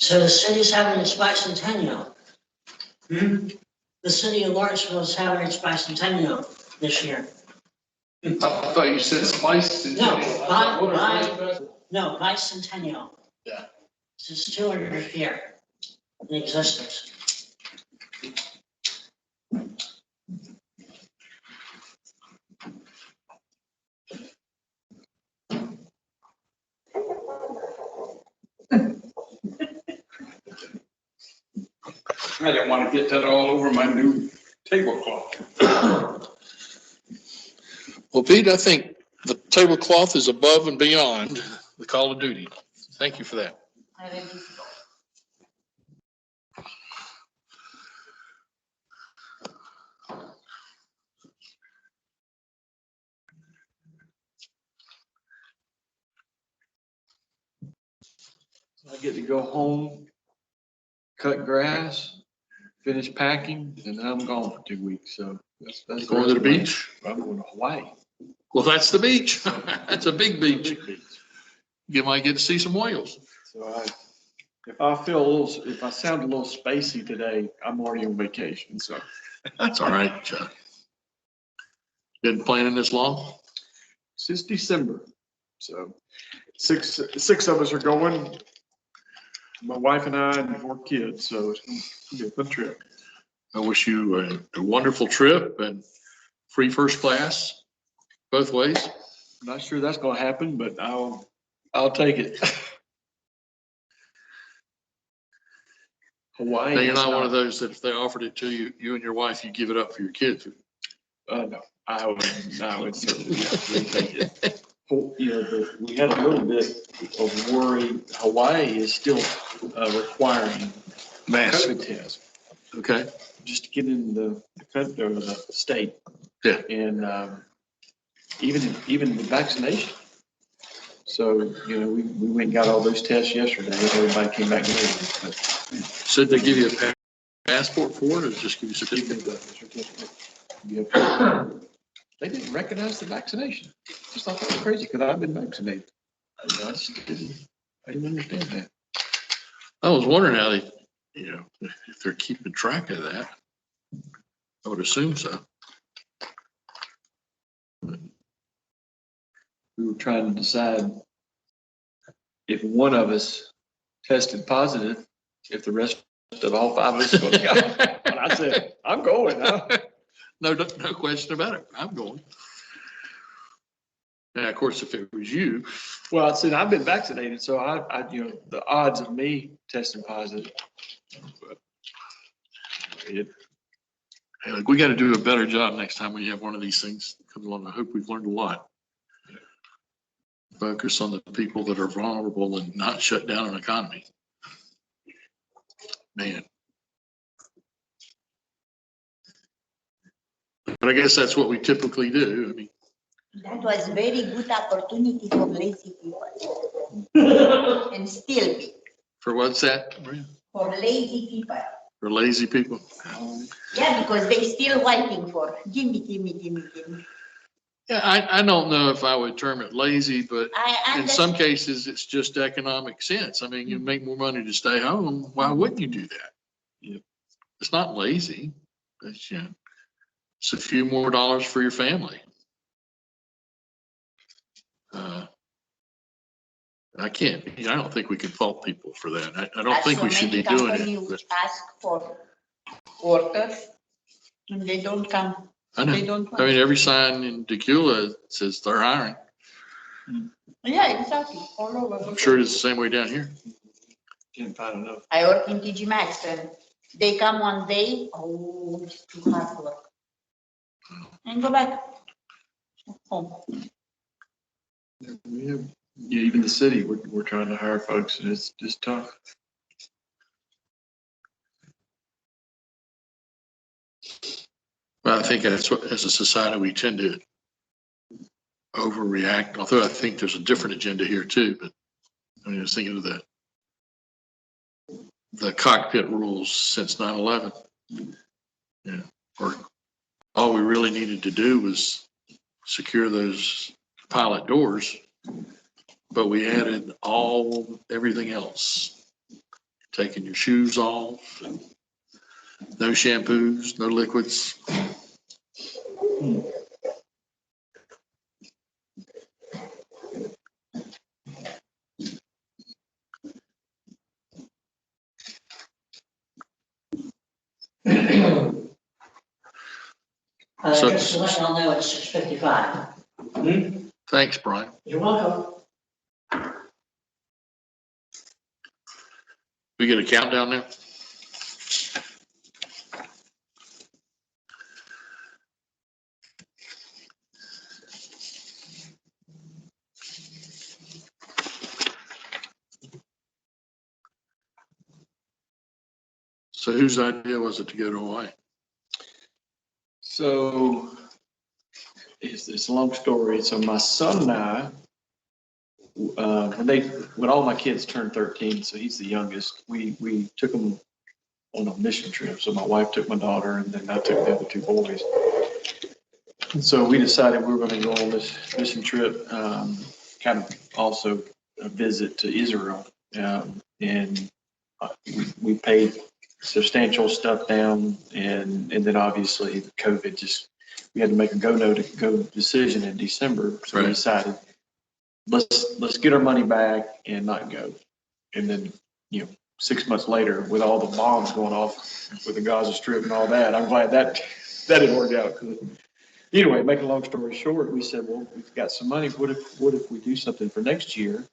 So the city's having its bicentennial. The city of Lawrenceville is having its bicentennial this year. I thought you said spice. No, bicentennial. Yeah. This is 200th year in existence. I didn't want to get that all over my new tablecloth. Well, Pete, I think the tablecloth is above and beyond the call of duty. Thank you for that. I get to go home, cut grass, finish packing, and then I'm gone for 2 weeks. So that's Going to the beach? I'm going to Hawaii. Well, that's the beach. That's a big beach. You might get to see some whales. So if I sound a little spacey today, I'm already on vacation. So That's all right, Chuck. Been planning this long? since December. So six of us are going. My wife and I and 4 kids. So it's going to be a fun trip. I wish you a wonderful trip and free first class both ways. I'm not sure that's going to happen, but I'll take it. Hawaii. Now, you're not one of those that if they offered it to you, you and your wife, you give it up for your kids. No, I would certainly take it. We had a little bit of worry. Hawaii is still requiring Mask. COVID test Okay. just to get in the country or the state. Yeah. And even the vaccination. So, we went and got all those tests yesterday. Everybody came back negative. But So did they give you a passport for it or just give you a certificate? Yep. They didn't recognize the vaccination. Just thought that was crazy because I've been vaccinated. I didn't understand that. I was wondering how they, if they're keeping track of that. I would assume so. We were trying to decide if one of us tested positive, if the rest of all 5 of us were going to go. And I said, I'm going. No question about it. I'm going. And of course, if it was you, Well, I said, I've been vaccinated, so I the odds of me testing positive. hey, look, we got to do a better job next time we have one of these things come along. I hope we've learned a lot. Focus on the people that are vulnerable and not shut down an economy. Man. But I guess that's what we typically do. I mean, That was very good opportunity for lazy people. And still be, for what's that, Maria? for lazy people. For lazy people? Yeah, because they still waiting for, give me. Yeah, I don't know if I would term it lazy, but I in some understand. cases, it's just economic sense. I mean, you make more money to stay home. Why wouldn't you do that? Yep. It's not lazy. It's, it's a few more dollars for your family. I don't think we can fault people for that. I don't think we should be doing it. So many But companies ask for workers and they don't come. I know. They don't I mean, want. every sign in Tequila says they're hiring. Yeah, exactly, all over. I'm sure it is the same way down here. Can't find enough. I work in TG Maxx and they come one day, oh, it's too hard work. And go back home. Even the city, we're trying to hire folks, and it's just tough. But I think that's what, as a society, we tend to overreact, although I think there's a different agenda here too. But I was thinking of the cockpit rules since 9/11. Yeah, or all we really needed to do was secure those pilot doors, but we added everything else taking your shoes off, and no shampoos, no liquids. So- Just to let y'all know, it's 6:55. Thanks, Brian. You're welcome. We get a countdown now? So whose idea was it to go to Hawaii? So it's a long story. So my son and I, when all my kids turned 13, so he's the youngest, we took them on a mission trip. So my wife took my daughter and then I took the other two boys. And so we decided we were going to go on this mission trip, kind of also a visit to Israel. And we paid substantial stuff down, and then obviously COVID we had to make a go decision in December. So we Right. decided, let's get our money back and not go. And then, 6 months later, with all the bombs going off with the Gaza Strip and all that, I'm glad that didn't work out. Anyway, making a long story short, we said, well, we've got some money. What if we do something for next year?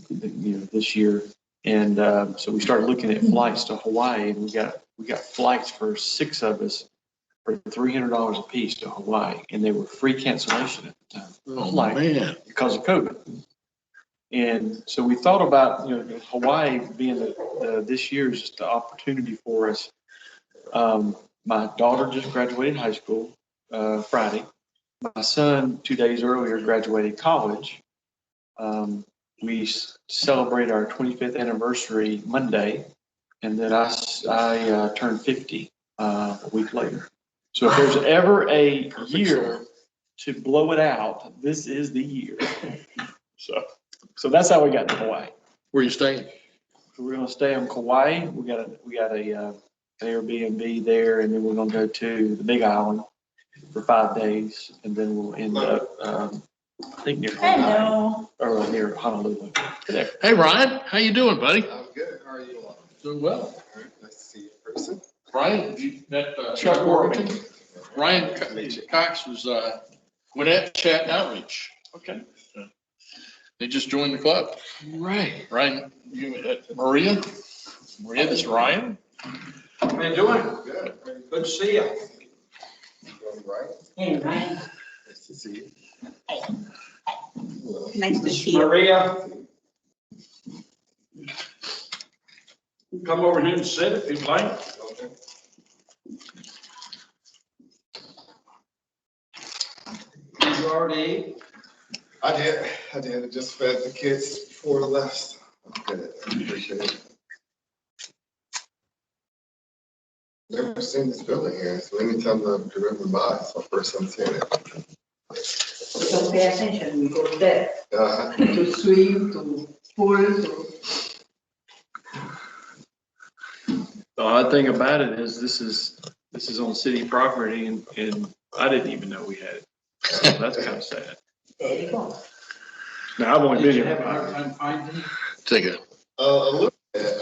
This year. And so we started looking at flights to Hawaii, and we got flights for 6 of us for $300 a piece to Hawaii, and they were free cancellation at the time. Oh, Like, man. because of COVID. And so we thought about, Hawaii being this year's just the opportunity for us. My daughter just graduated high school Friday. My son 2 days earlier graduated college. We celebrate our 25th anniversary Monday, and then I turned 50 a week later. So if there's ever a year to blow it out, this is the year. So that's how we got to Hawaii. Where you staying? We're gonna stay on Kauai. We got a Airbnb there, and then we're gonna go to the Big Island for 5 days, and then we'll end up I think near Hawaii Hello. or near Honolulu. There. Hey, Ryan, how you doing, buddy? I'm good. How are you all? Doing well. All right. Nice to see you in person. Brian, you met Chuck Worthington. Ryan Cox was Gwinnett Chat Outreach. Okay. They just joined the club. Right. Ryan, you met Maria? Maria, this is Ryan. How you doing? Good. Good to see you. Doing right. Hey, Ryan. Nice to see you. Nice to This is see you. Maria. Come over here and sit if you'd like. Okay. You already ate? I did. I just fed the kids before I left. Good. I appreciate it. Never seen this building here, so anytime I've driven by, it's my first time seeing it. Don't pay attention, we go there to swim, to pool, to. The odd thing about it is this is on city property, and I didn't even know we had it. So that's kind of sad. There you go. Now, I've only been Did you here. have a hard time finding it? Take a, A little bit.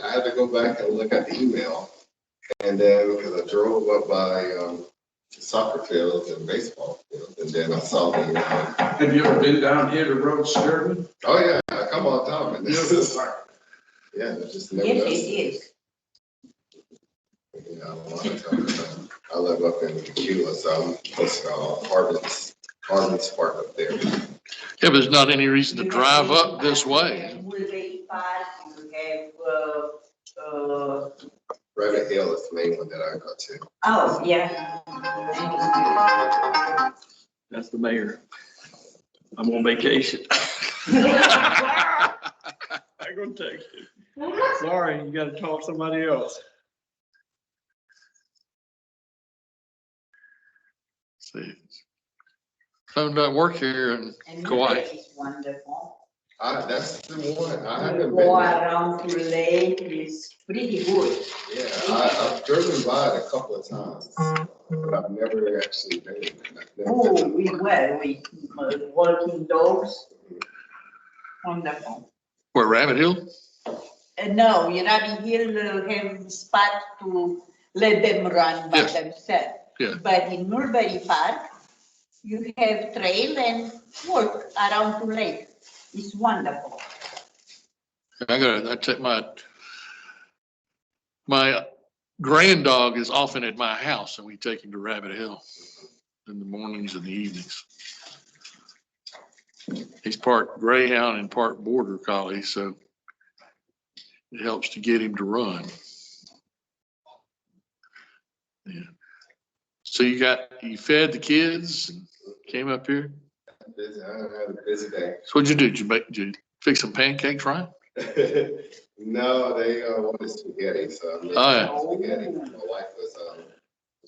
I had to go back and look at the email. And then, because I drove up by soccer fields and baseball fields, and then I saw the, Have you ever been down here to Road Sturman? oh yeah, I come all the time. And this is, yeah, it's just never Yes, done. it is. Yeah, a lot of times. I live up in Tequila, so I'm close to Harmon's Park up there. yeah, but there's not any reason to drive up this way. Mulberry Park, you have, Rabbit Hill is the main one that I go to. oh, yeah. That's the mayor. I'm on vacation. I'm gonna text you. Sorry, you gotta talk to somebody else. See, phone doesn't work here in And Kauai. Mulberry is wonderful. That's the one, I haven't Go been, around to lake, it's pretty good. yeah, I've driven by it a couple of times, but I've never actually been. I've never Oh, been. we were with walking dogs. Wonderful. Where, Rabbit Hill? No, you Rabbit Hill have spot to let them run by Yes. themselves. Yeah. But in Mulberry Park, you have trail and walk around to lake. It's wonderful. I take my grand dog is often at my house and we take him to Rabbit Hill in the mornings and the evenings. He's part greyhound and part border collie, so it helps to get him to run. Yeah. So you fed the kids and came up here? Busy. I had a busy day. So what'd you do? Did you fix some pancakes, Ryan? No, they wanted spaghetti, so I made spaghetti. My wife was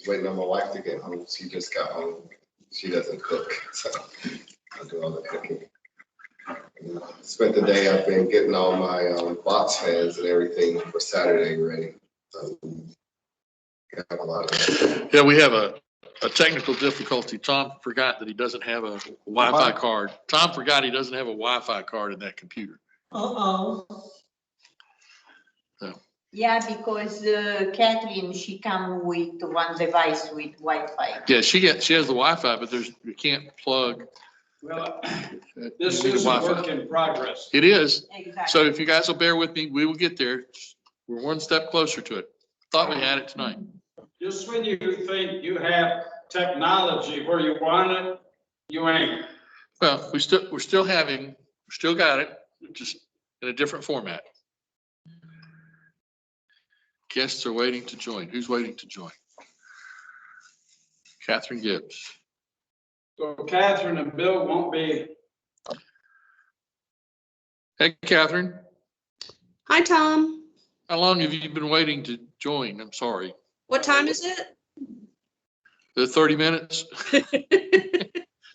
waiting on my wife to get home. She just got home. She doesn't cook, so I do all the cooking. Spent the day. I've been getting all my box fans and everything for Saturday ready. So got a lot of. Yeah, we have a technical difficulty. Tom forgot that he doesn't have a Wi-Fi card. Tom forgot he doesn't have a Wi-Fi card in that computer. Uh-oh. Yeah, because Kathryn, she come with one device with Wi-Fi. Yeah, she has the Wi-Fi, but you can't plug. Well, You this need is a Wi-Fi. work in progress. It is. Exactly. So if you guys will bear with me, we will get there. We're one step closer to it. Thought we had it tonight. Just when you think you have technology where you want it, you ain't. Well, we still got it, just in a different format. Guests are waiting to join. Who's waiting to join? Kathryn Gibbs. So Kathryn and Bill won't be. Hey, Kathryn, Hi, Tom. how long have you been waiting to join? I'm sorry. What time is it? The 30 minutes?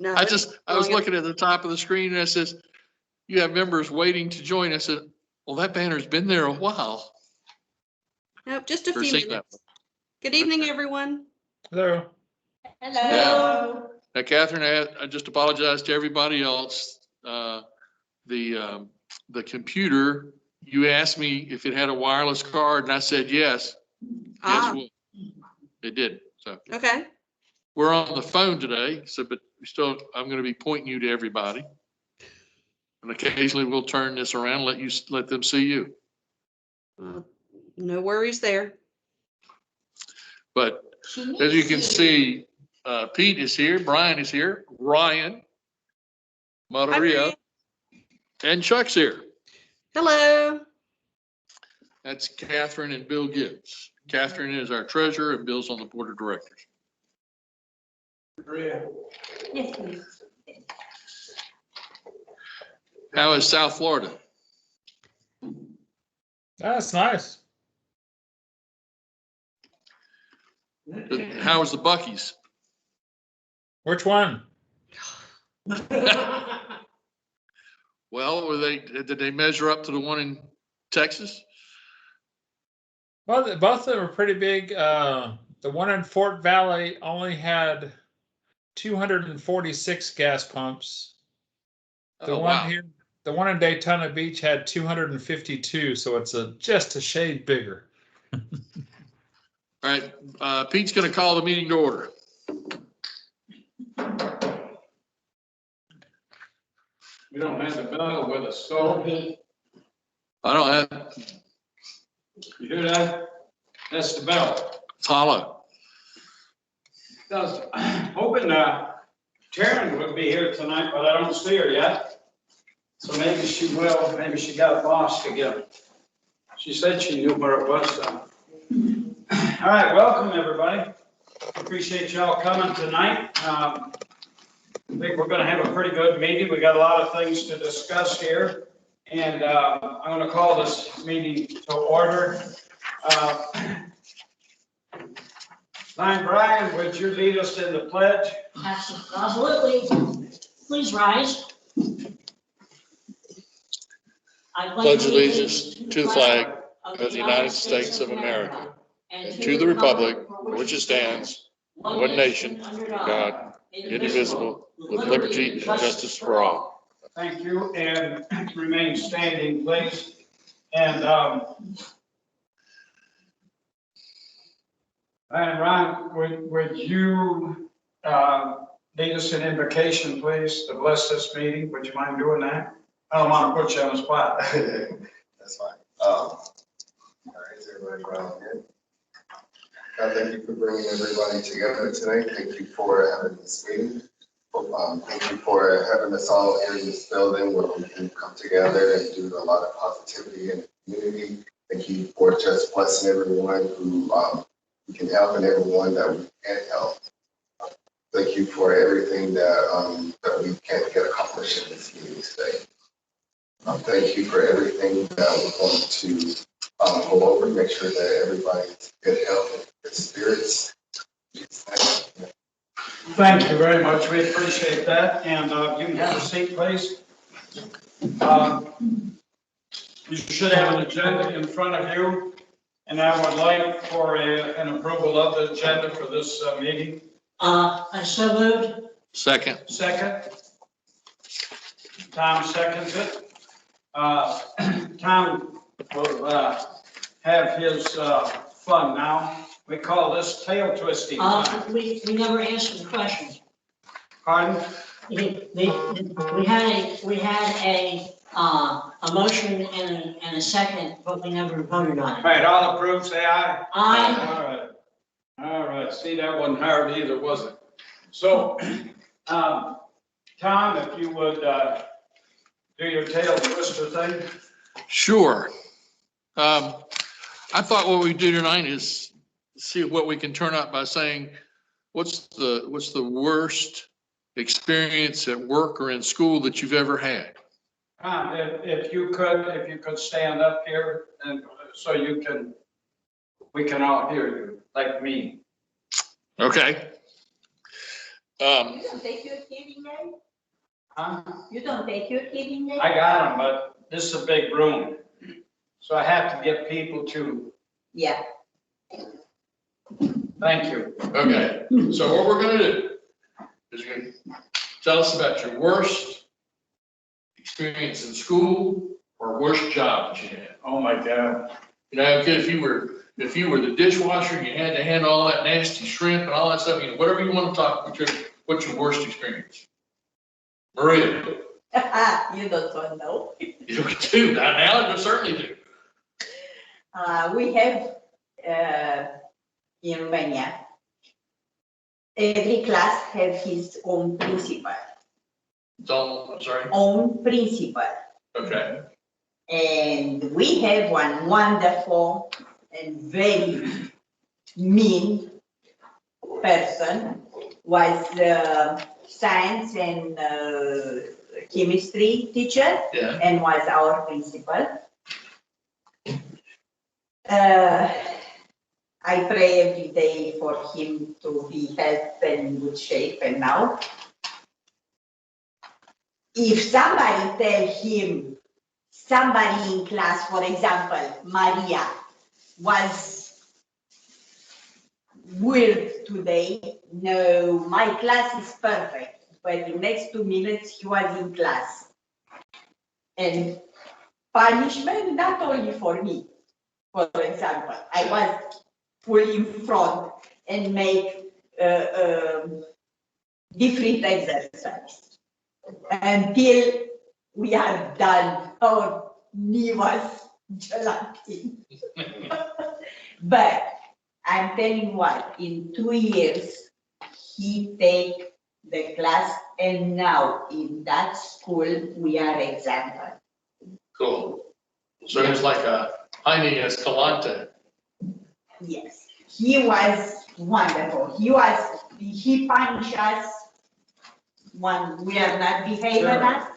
No. I was looking at the top of the screen and it says, you have members waiting to join. I said, well, that banner's been there a while. Nope, just a Never few seen that minutes. Good evening, everyone. Hello. Hello. Now, Kathryn, I just apologize to everybody else. The computer, you asked me if it had a wireless card and I said, yes. Ah, Yes, it did. So okay. we're on the phone today. So, but I'm going to be pointing you to everybody. And occasionally we'll turn this around, let them see you. No worries there. But as you can see, Pete is here, Brian is here, Ryan, Maria, and Chuck's here. Hello. That's Kathryn and Bill Gibbs. Kathryn is our treasurer and Bill's on the board of directors. Yes, please. How is South Florida? That's nice. How was the Buc-ee's? Which one? Well, did they measure up to the one in Texas? Well, both of them were pretty big. The one in Fort Valley only had 246 gas pumps. The one in Daytona Beach had 252, so it's just a shade bigger. All right, Pete's going to call the meeting to order. We don't have the bell with us, so. I don't have, You hear that? That's the bell. it's hollow. Hoping Taryn would be here tonight, but I don't see her yet. So maybe she will. Maybe she got lost again. She said she knew where it was. All right, welcome everybody. Appreciate y'all coming tonight. I think we're going to have a pretty good meeting. We got a lot of things to discuss here, and I'm going to call this meeting to order. Brian, would you lead us in the pledge? Absolutely. Please rise. pledge allegiance to the flag of the United States of America and to the republic for which it stands, one nation, under God, indivisible, with liberty and justice for all. Thank you, and remain standing, please. And Ron, would you lead us in invocation, please, to bless this meeting? Would you mind doing that? I don't want to put you on the spot. That's fine. All right, is everybody around here? God, thank you for bringing everybody together today. Thank you for having this meeting. Thank you for having us all here in this building where we can come together and do a lot of positivity in the community. Thank you for just blessing everyone who we can help and everyone that we can't help. Thank you for everything that that we can't get accomplished in this meeting today. Thank you for everything that we're going to go over, make sure that everybody's good health and good spirits. Thank you very much. We appreciate that. And you can have a seat, please. You should have an agenda in front of you. And I would like for an approval of the agenda for this meeting. I so moved. Second. Second. Tom seconds it. Tom will have his fun now. We call this tail twisting. We never answered the question. Pardon? We had a motion and a second, but we never voted on All it. right, all approved, say aye. Aye. All right. See, that wasn't hard either, was it? So, Tom, if you would do your tail twister thing. Sure. I thought what we do tonight is see what we can turn out by saying, what's the worst experience at work or in school that you've ever had? Tom, if you could stand up here and so we can all hear you, like me. Okay. You don't take your hearing aid? Huh? You don't take your hearing aid? I got them, but this is a big room. So I have to get people to, Yeah. thank you. Okay. So what we're going to do is you're going to tell us about your worst experience in school or worst job that you had. Oh, my God. You know, if you were the dishwasher and you had to handle all that nasty shrimp and all that stuff, you know, whatever you want to talk about, what's your worst experience? Maria. You don't know. You do, now you certainly do. We have in Romania, every class have his own principal. I'm sorry. Own principal. Okay. And we have one wonderful and very mean person, was science and chemistry teacher, Yeah. and was our principal. I pray every day for him to be healthy and in good shape. And now, if somebody tell him, somebody in class, for example, Maria, was weird today, no, my class is perfect. But the next 2 minutes, he was in class. And punishment, not only for me, for example, I was put in front and make different exercises until we are done. Our knee was gelatin. But I'm telling you what, in 2 years, he take the class, and now in that school, we are example. Cool. So it's like a Heine Escalante. Yes, he was wonderful. He punished us when we are not behaving enough,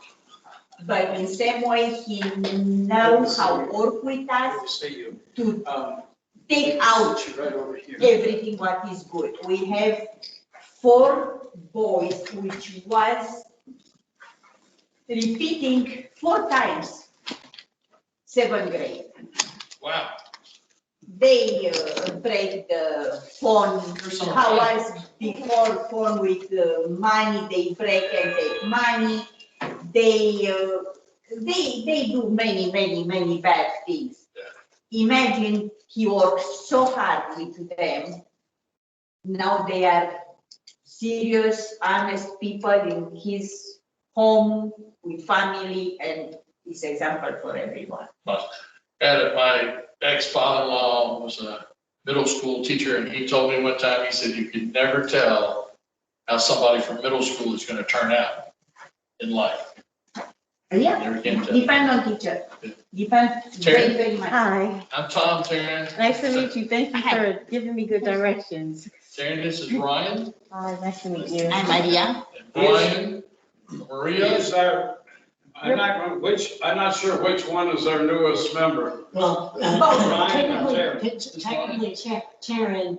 but in same way, he knows how to work with us to take out Right over here. everything what is good. We have 4 boys, which was repeating 4 times. 7th grade. Wow. They break the phone, how was before phone with money, they break and take money. They do many bad things. Imagine he worked so hard with them. Now they are serious, honest people in his home with family, and is example for everyone. My ex-father-in-law was a middle school teacher, and he told me one time, he said, you can never tell how somebody from middle school is gonna turn out in life. Yeah, Never can tell. depend on teacher. Depend Terry? very much. Hi, I'm Tom Taryn. nice to meet you. Thank you for giving me good directions. Taryn, this is Ryan. Hi, nice to meet you. I'm Maria. And Brian, Maria. He's our, I'm not sure which one is our newest member. Well, Ryan or technically, Taryn,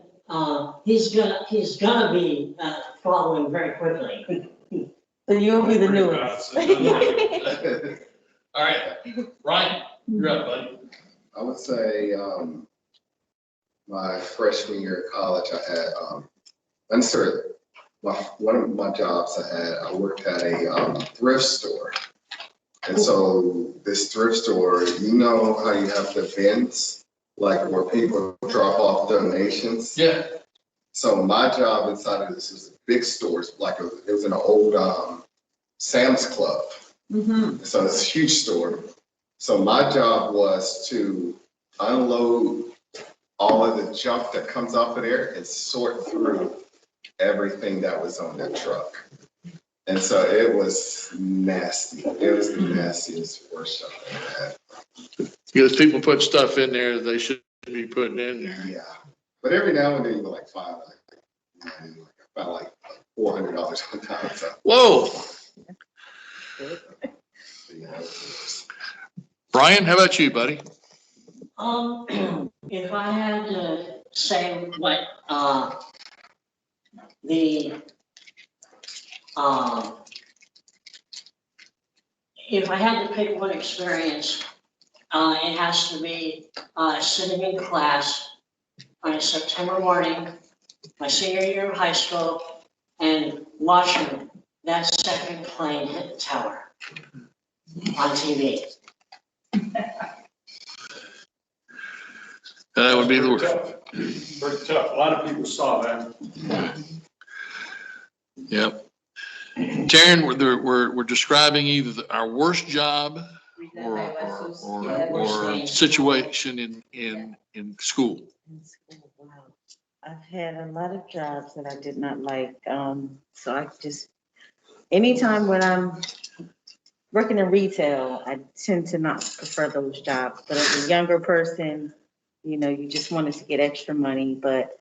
he's gonna be following very quickly. So you'll be the newest. All right, Ryan, you're up, buddy. I would say, my freshman year of college, I had, one of my jobs I worked at a thrift store. And so this thrift store, you know how you have the bins, like where people drop off donations? Yeah. So my job inside of this was a big store, like it was an old Sam's Club. Mm-hmm. So it's a huge store. So my job was to unload all of the junk that comes off of there and sort through everything that was on that truck. And so it was nasty. It was the nastiest worst job I ever had. Because people put stuff in there they shouldn't be putting in there. Yeah. But every now and then you like find I found like $400 one time. So, Whoa. yeah, it was Brian, how about you, buddy? If I had to say what, if I had to pick one experience, it has to be, sitting in class on a September morning, my senior year of high school, and watching that second plane hit the tower on TV. That would be the worst. Pretty tough. A lot of people saw that. Yep. Taryn, we're describing either our worst job or situation in school. Wow. I've had a lot of jobs that I did not like. So I just, anytime when I'm working in retail, I tend to not prefer those jobs. But as a younger person, you know, you just wanted to get extra money. But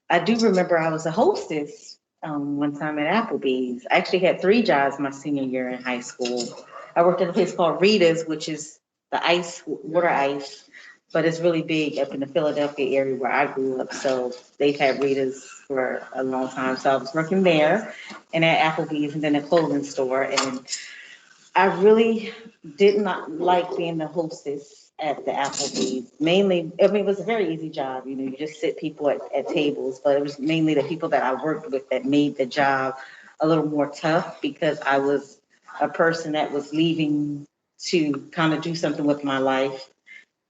I do remember I was a hostess one time at Applebee's. I actually had 3 jobs my senior year in high school. I worked at a place called Rita's, which is the ice, water ice, but it's really big up in the Philadelphia area where I grew up. So they've had Rita's for a long time. So I was working there and at Applebee's and then a clothing store. And I really did not like being the hostess at the Applebee's. Mainly, I mean, it was a very easy job. You know, you just sit people at tables, but it was mainly the people that I worked with that made the job a little more tough because I was a person that was leaving to kind of do something with my life.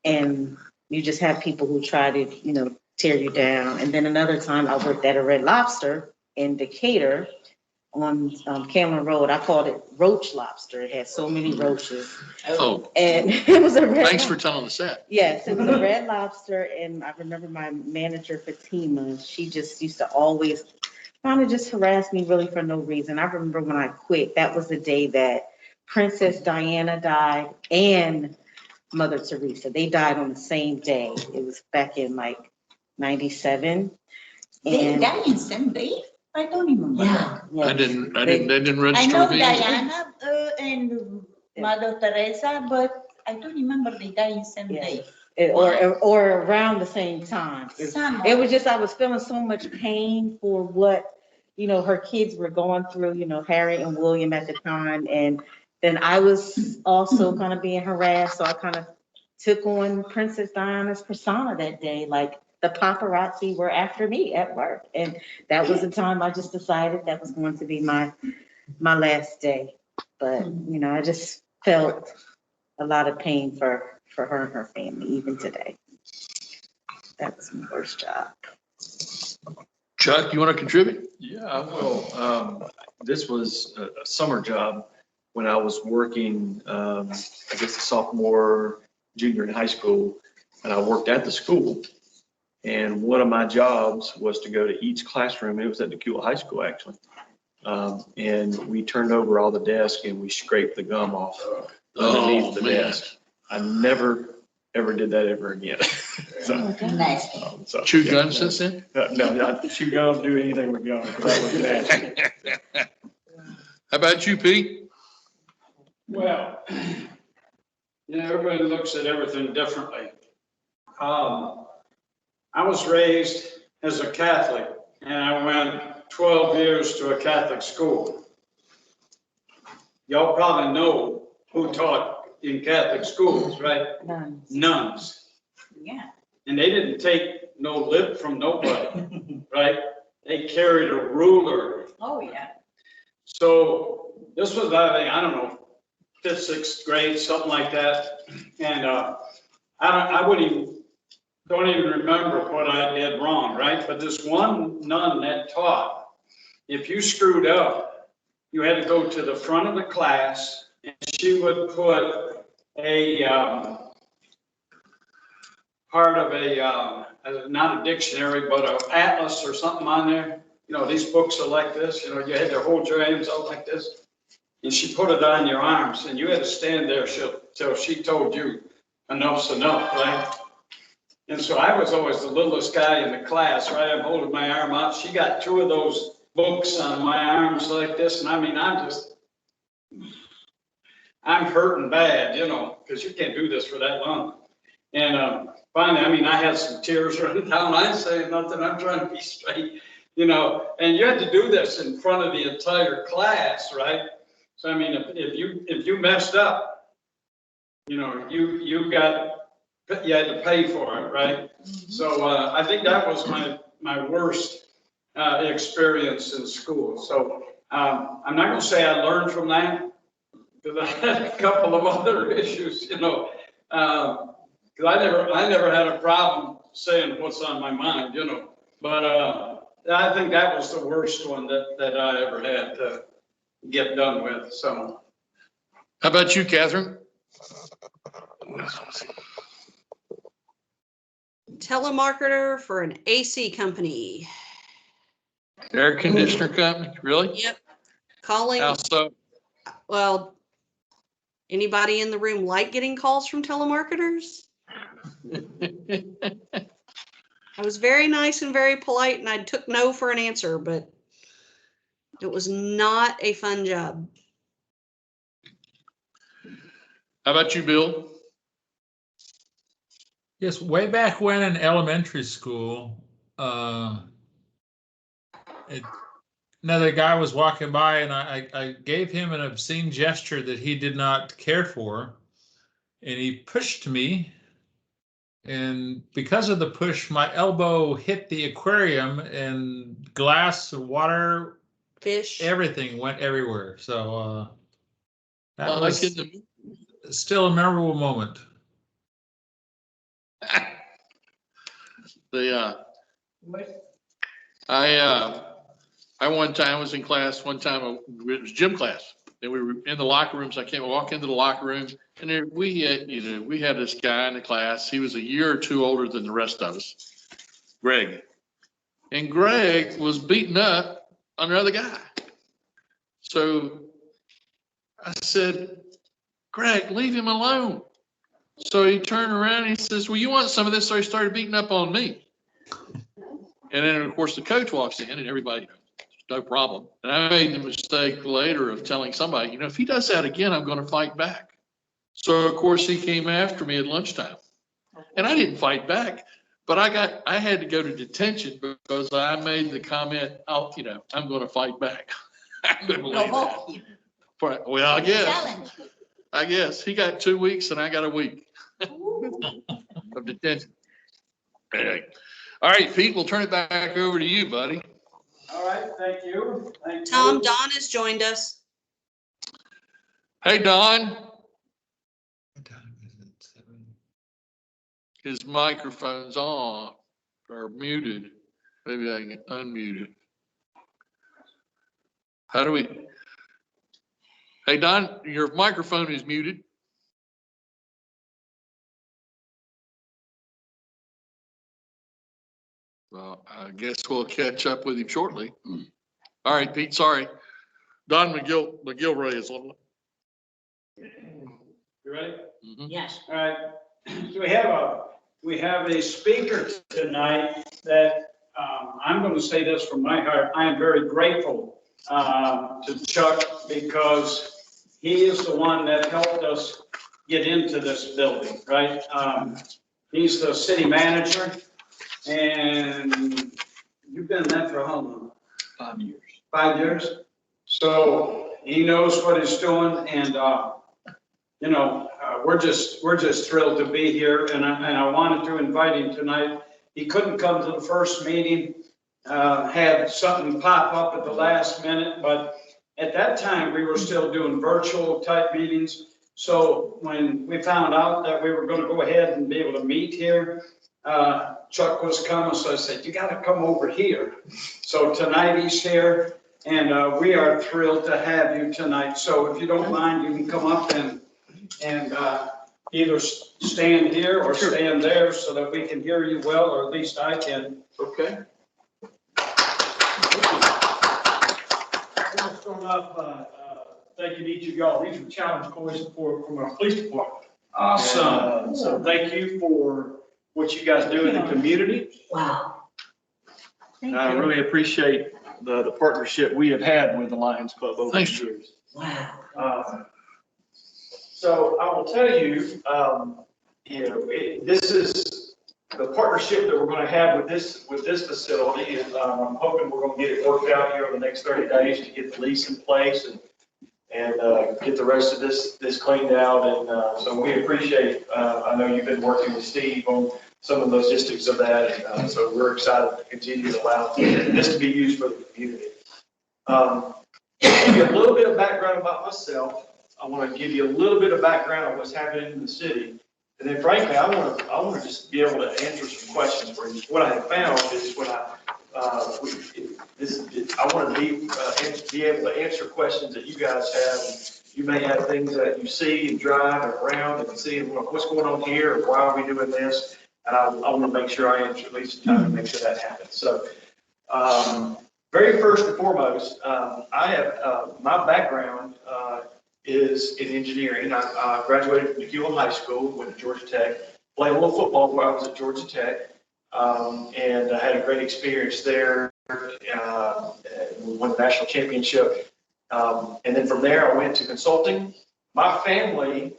And you just have people who try to, you know, tear you down. And then another time I worked at a Red Lobster in Decatur on Cameron Road. I called it Roach Lobster. It had so many roaches. Oh, And it was a red. thanks for telling us that. Yes, it was a Red Lobster. And I remember my manager, Fatima, she just used to always kind of just harass me really for no reason. I remember when I quit, that was the day that Princess Diana died and Mother Teresa. They died on the same day. It was back in like 97. They And died in same day? I don't remember. Yeah. I didn't register I know with me. Diana and Mother Teresa, but I don't remember they died in same Yeah. day. Or around the same time. It was just, I was feeling so much pain for what, you know, her kids were going through, you know, Harry and William at the time. And then I was also kind of being harassed. So I kind of took on Princess Diana's persona that day. Like the paparazzi were after me at work. And that was the time I just decided that was going to be my last day. But, you know, I just felt a lot of pain for her and her family, even today. That was my worst job. Chuck, you want to contribute? Yeah, well, this was a summer job when I was working, I guess a sophomore, junior in high school, and I worked at the school. And one of my jobs was to go to each classroom. It was at Nakula High School, actually. And we turned over all the desks and we scraped the gum off underneath the desk. I never, ever did that ever again. So, Nice. so, Chew yeah, gum since then? No, chew gum, do anything with gum, because that was nasty. How about you, Pete? Well, everybody looks at everything differently. I was raised as a Catholic, and I went 12 years to a Catholic school. Y'all probably know who taught in Catholic schools, right? Nuns. Nuns. Yeah. And they didn't take no lip from nobody, right? They carried a ruler. Oh, yeah. So this was, I don't know, 5th, 6th grade, something like that. And I don't even remember what I did wrong, right? But this one nun that taught, if you screwed up, you had to go to the front of the class and she would put a part of not a dictionary, but an atlas or something on there. You know, these books are like this, you had to hold your hands out like this. And she put it on your arms and you had to stand there till she told you enough's enough, right? And so I was always the littlest guy in the class, right? I'm holding my arm out. She got 2 of those books on my arms like this. And I mean, I'm hurting bad, because you can't do this for that long. And finally, I had some tears running down. I ain't saying nothing. I'm trying to be straight, and you had to do this in front of the entire class, right? So, if you messed up, you had to pay for it, right? So I think that was my worst experience in school. So I'm not going to say I learned from that, because I had a couple of other issues, because I never had a problem saying what's on my mind, But I think that was the worst one that I ever had to get done with. So. How about you, Kathryn? Telemarketer for an AC company. Air conditioner company, really? Yep. Calling, How so? well, anybody in the room like getting calls from telemarketers? I was very nice and very polite and I took no for an answer, but it was not a fun job. How about you, Bill? Yes, way back when in elementary school, another guy was walking by and I gave him an obscene gesture that he did not care for. And he pushed me. And because of the push, my elbow hit the aquarium and glass, water, Fish. everything went everywhere. So that Well, was still a memorable moment. I one time was in class, it was gym class, and we were in the locker rooms. I can't walk into the locker room, and there we had this guy in the class. He was a year or 2 older than the rest of us, Greg. And Greg was beating up another guy. So I said, Greg, leave him alone. So he turned around and he says, well, you want some of this? So he started beating up on me. And then, of course, the coach walks in and everybody, no problem. And I made the mistake later of telling somebody, if he does that again, I'm going to fight back. So, of course, he came after me at lunchtime. And I didn't fight back, but I had to go to detention because I made the comment, I'm going to fight back. I couldn't believe that. Well, I guess he got 2 weeks and I got a week. of detention. Anyway. All right, Pete, we'll turn it back over to you, buddy. All right, thank you. Thank you. Tom, Don has joined us. Hey, Don. His microphone's on or muted. Maybe I can unmute it. How do we? Hey, Don, your microphone is muted. Well, I guess we'll catch up with him shortly. All right, Pete, sorry. Don McGilroy is on. You ready? Yes. All right. So we have a speaker tonight that, I'm going to say this from my heart. I am very grateful to Chuck because he is the one that helped us get into this building, right? He's the city manager, and you've been there for how long? 5 years. 5 years? So he knows what he's doing, and you know, we're just thrilled to be here, and I wanted to invite him tonight. He couldn't come to the first meeting, had something pop up at the last minute, but at that time we were still doing virtual type meetings. So when we found out that we were going to go ahead and be able to meet here, Chuck was coming, so I said, you got to come over here. So tonight he's here, and we are thrilled to have you tonight. So if you don't mind, you can come up and either stand here or stand there so that we can hear you well, or at least I can. Okay. First off, thank you to each of y'all. These are challenge coins from our police department. Awesome. So thank you for what you guys do in the community. Wow. I really appreciate the partnership we have had with the Lions Club over the Thanks. years. Wow. So I will tell you, this is the partnership that we're going to have with this facility. Is I'm hoping we're going to get it worked out here over the next 30 days to get the lease in place and get the rest of this cleaned out. And so we appreciate. I know you've been working with Steve on some of the logistics of that, and so we're excited to continue to allow this to be used for the community. To give you a little bit of background about myself. I want to give you a little bit of background on what's happening in the city. And then frankly, I want to just be able to answer some questions for you. What I have found is when I want to be able to answer questions that you guys have. You may have things that you see and drive and around and see what's going on here, or why are we doing this? And I want to make sure I answer at least time to make sure that happens. So, very first and foremost, I have my background is in engineering. I graduated from Donegan High School, went to Georgia Tech, played a little football while I was at Georgia Tech, and I had a great experience there. Won the national championship, and then from there I went to consulting. My family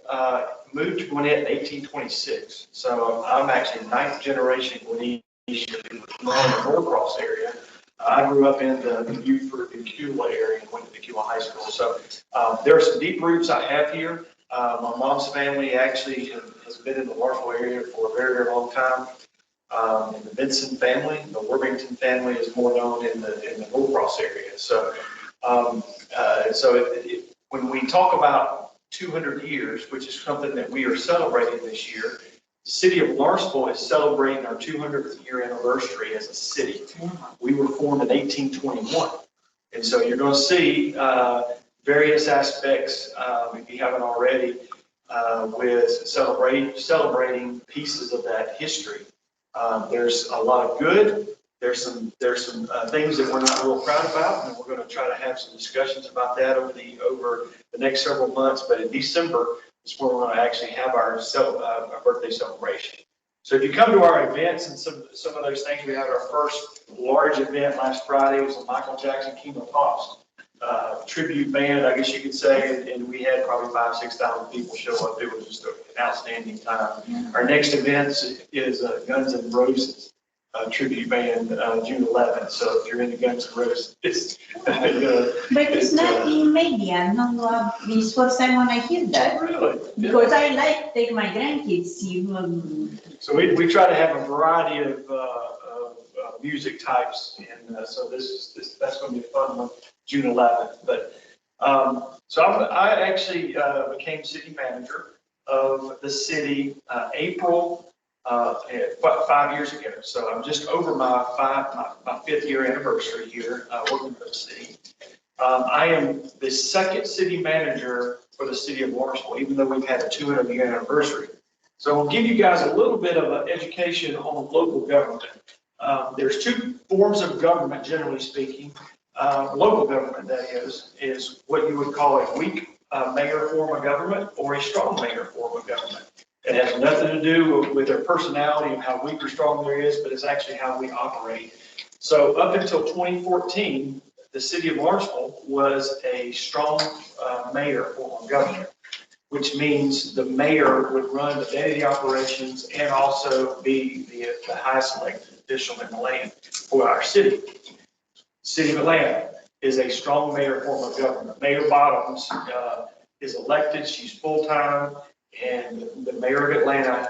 moved to Gwinnett in 1826, so I'm actually 9th generation Gwinnett in the Norcross area. I grew up in the Beaufort and Keulah area and went to Keulah High School. So there are some deep roots I have here. My mom's family actually has been in the Lawrenceville area for a very, very long time. And the Benson family, the Worthington family is more known in the Norcross area. So, when we talk about 200 years, which is something that we are celebrating this year, the city of Lawrenceville is celebrating our 200th year anniversary as a city. We were formed in 1821. And so you're going to see various aspects, if you haven't already, with celebrating pieces of that history. There's a lot of good. There's some things that we're not real proud about, and we're going to try to have some discussions about that over the next several months. But in December is when we're going to actually have our birthday celebration. So if you come to our events and some of those things, we had our first large event last Friday. It was a Michael Jackson Kingdom Pops tribute band, I guess you could say, and we had probably 5,000-6,000 people show up. It was just an outstanding time. Our next event is Guns N' Roses, tribute band, June 11th. So if you're into Guns N' Roses, it's, But it's not in media, no, this first time when I hear that. really. Because I like take my grandkids, even. So we try to have a variety of music types, and so that's going to be a fun one, June 11th. But so I actually became city manager of the city April 5 years ago. So I'm just over my 5th year anniversary here working for the city. I am the second city manager for the city of Lawrenceville, even though we've had a 200-year anniversary. So I'll give you guys a little bit of an education on local government. There's two forms of government, generally speaking. Local government, that is what you would call a weak mayor form of government or a strong mayor form of government. It has nothing to do with their personality and how weak or strong there is, but it's actually how we operate. So up until 2014, the city of Lawrenceville was a strong mayor form of government, which means the mayor would run the day-to-day operations and also be the highest elected official in the land for our city. City of Atlanta is a strong mayor form of government. Mayor Bottoms is elected, she's full-time, and the mayor of Atlanta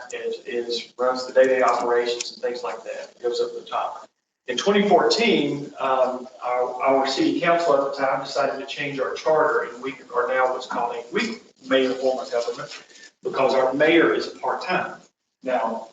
runs the day-to-day operations and things like that, goes up the top. In 2014, our city council at the time decided to change our charter, and we are now what's called a weak mayor form of government because our mayor is part-time. Now,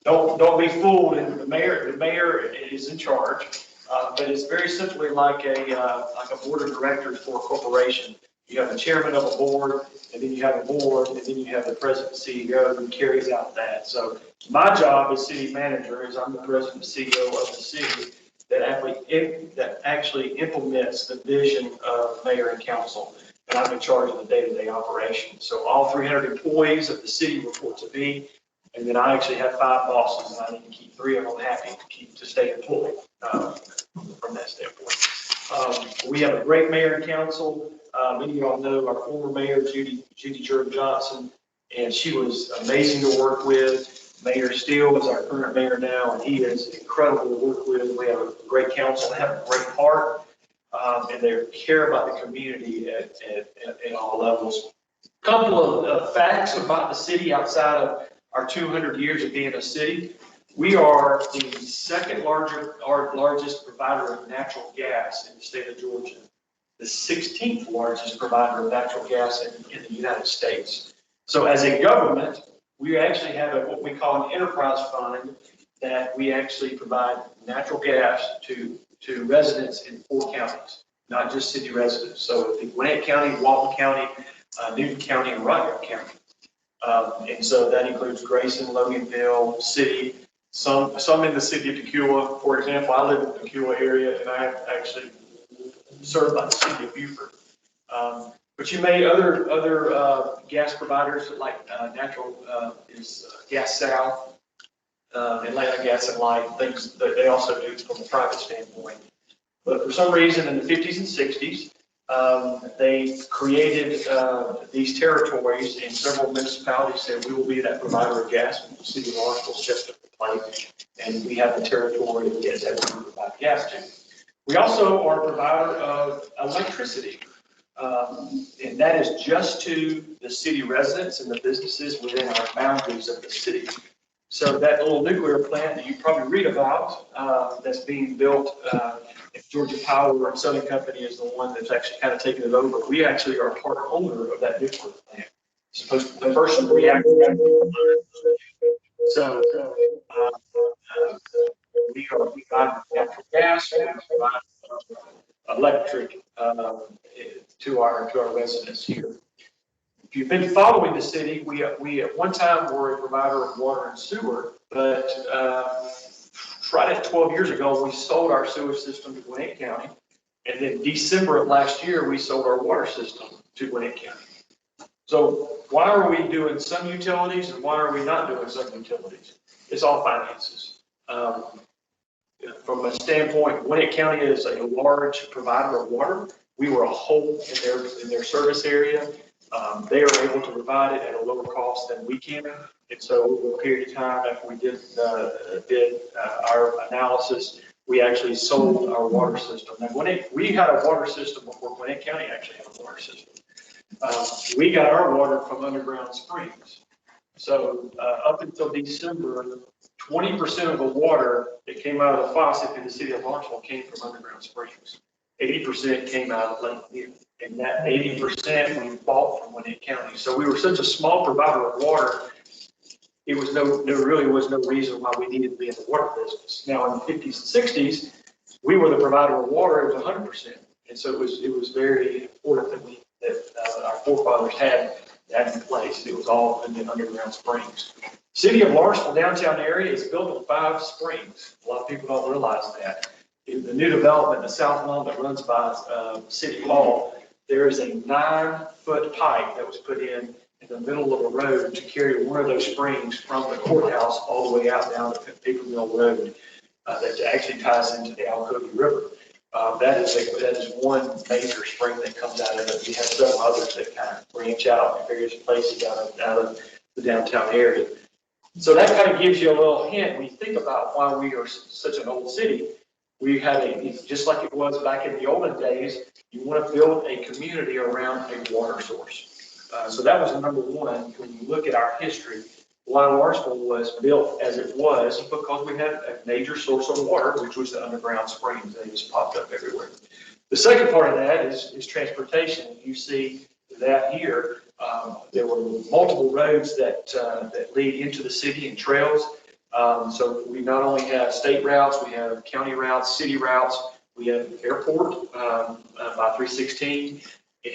don't be fooled. The mayor is in charge, but it's very simply like a board of directors for a corporation. You have the chairman of a board, and then you have a board, and then you have the president and CEO who carries out that. So my job as city manager is I'm the president and CEO of the city that actually implements the vision of mayor and council. And I'm in charge of the day-to-day operation. So all 300 employees of the city report to me. And then I actually have 5 bosses, and I need to keep 3 of them happy to stay employed from that standpoint. We have a great mayor and council. Many of y'all know our former mayor, Judy Johnson, and she was amazing to work with. Mayor Steele is our current mayor now, and he is incredible to work with. We have a great council. They have a great heart, and they care about the community at all levels. A couple of facts about the city outside of our 200 years of being a city. We are the second largest provider of natural gas in the state of Georgia, the 16th largest provider of natural gas in the United States. So as a government, we actually have what we call an enterprise fund that we actually provide natural gas to residents in 4 counties, not just city residents. So it'd be Gwinnett County, Walton County, Newton County, and Rockwell County. And so that includes Grayson, Loganville, city, some in the city of Tequila. For example, I live in the Tequila area, and I actually served by the city of Beaufort. But you may other gas providers like Gas South, Atlanta Gas and Light, things that they also do from a private standpoint. But for some reason in the 50s and 60s, they created these territories, and several municipalities said we will be that provider of gas. And the city of Lawrenceville stepped up to the plate, and we have the territory that we provide gas to. We also are a provider of electricity, and that is just to the city residents and the businesses within our boundaries of the city. So that little nuclear plant that you probably read about that's being built, Georgia Power and Southern Company is the one that's actually kind of taken it over. We actually are part owner of that nuclear plant. It's supposed to be the first reactor. So we provide natural gas, we provide electric to our residents here. If you've been following the city, we at one time were a provider of water and sewer, but right at 12 years ago, we sold our sewer system to Gwinnett County. And then December of last year, we sold our water system to Gwinnett County. So why are we doing some utilities and why are we not doing some utilities? It's all finances. From a standpoint, Gwinnett County is a large provider of water. We were a hole in their service area. They are able to provide it at a lower cost than we can. And so over a period of time, after we did our analysis, we actually sold our water system. And we had a water system before Gwinnett County actually had a water system. We got our water from underground springs. So up until December, 20% of the water that came out of the faucet in the city of Lawrenceville came from underground springs. 80% came out of Leavitt. And that 80% we bought from Gwinnett County. So we were such a small provider of water, there really was no reason why we needed to be in the water business. Now in the 50s and 60s, we were the provider of water. It was 100%. And so it was very important that our forefathers had that in place. It was all in the underground springs. City of Lawrenceville downtown area is built on 5 springs. A lot of people don't realize that. In the new development, the south lawn that runs by City Hall, there is a 9-foot pipe that was put in the middle of a road to carry one of those springs from the courthouse all the way out down to Paper Mill Road that actually ties into the Alcovey River. That is one major spring that comes out of it. We have several others that kind of branch out in various places out of the downtown area. So that kind of gives you a little hint when you think about why we are such an old city. We had just like it was back in the olden days, you want to build a community around a water source. So that was number one. When you look at our history, why Lawrenceville was built as it was because we had a major source of water, which was the underground springs. They just popped up everywhere. The second part of that is transportation. You see that here. There were multiple roads that lead into the city and trails. So we not only have state routes, we have county routes, city routes. We have an airport by 316.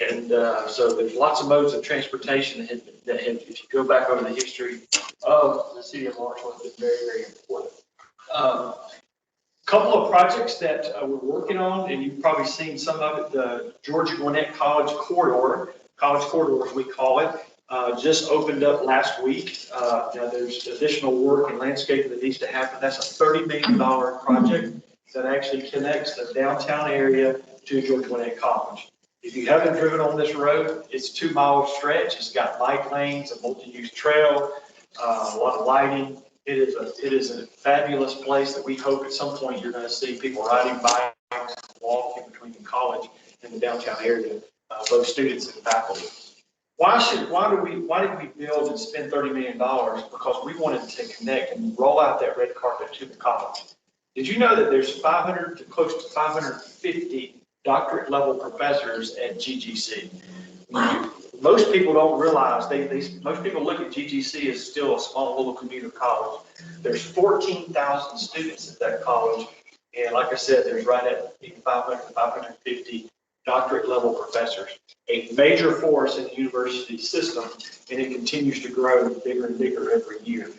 And so there's lots of modes of transportation that if you go back over the history of the city of Lawrenceville, has been very, very important. Couple of projects that we're working on, and you've probably seen some of it, the Georgia Gwinnett College Corridor as we call it, just opened up last week. Now there's additional work and landscaping that needs to happen. That's a $30 million project that actually connects the downtown area to Georgia Gwinnett College. If you haven't driven on this road, it's a 2-mile stretch. It's got bike lanes, a multi-use trail, a lot of lighting. It is a fabulous place that we hope at some point you're going to see people riding bikes, walking between the college and the downtown area, both students and faculty. Why did we build and spend $30 million? Because we wanted to connect and roll out that red carpet to the college. Did you know that there's 500 to close to 550 doctorate level professors at GGC? Most people don't realize, most people look at GGC as still a small little community college. There's 14,000 students at that college. And like I said, there's right at 500 to 550 doctorate level professors, a major force in the university system, and it continues to grow bigger and bigger every year.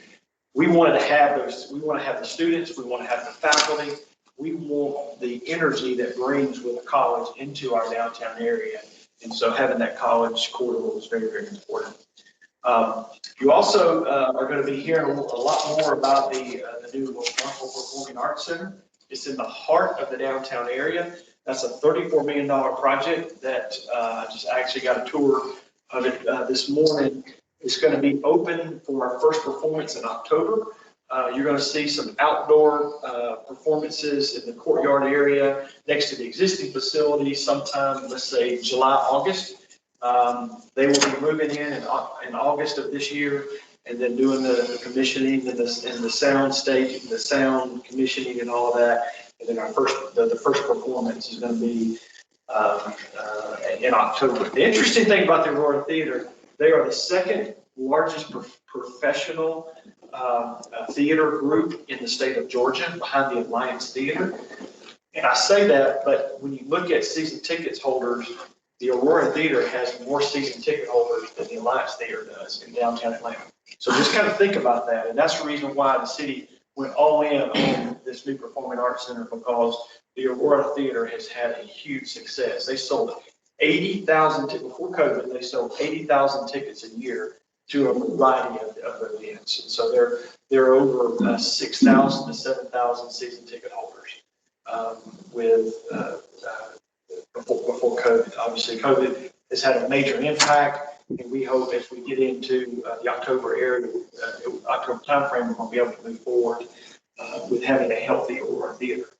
We wanted to have those, we want to have the students, we want to have the faculty, we want the energy that brings with the college into our downtown area. And so having that college corridor was very, very important. You also are going to be hearing a lot more about the new Lawrenceville Performing Arts Center. It's in the heart of the downtown area. That's a $34 million project that I just actually got a tour of it this morning. It's going to be open for our first performance in October. You're going to see some outdoor performances in the courtyard area next to the existing facility sometime, let's say July, August. They will be moving in August of this year and then doing the commissioning and the sound stage, the sound commissioning and all of that. And then the first performance is going to be in October. The interesting thing about the Aurora Theater, they are the second largest professional theater group in the state of Georgia, behind the Alliance Theater. And I say that, but when you look at season tickets holders, the Aurora Theater has more season ticket holders than the Alliance Theater does in downtown Atlanta. So just kind of think about that. And that's the reason why the city went all in on this new Performing Arts Center, because the Aurora Theater has had a huge success. They sold 80,000, before COVID, they sold 80,000 tickets a year to a variety of events. And so they're over 6,000 to 7,000 season ticket holders before COVID. Obviously, COVID has had a major impact. And we hope as we get into the October area, October timeframe, we're going to be able to move forward with having a healthy Aurora theater.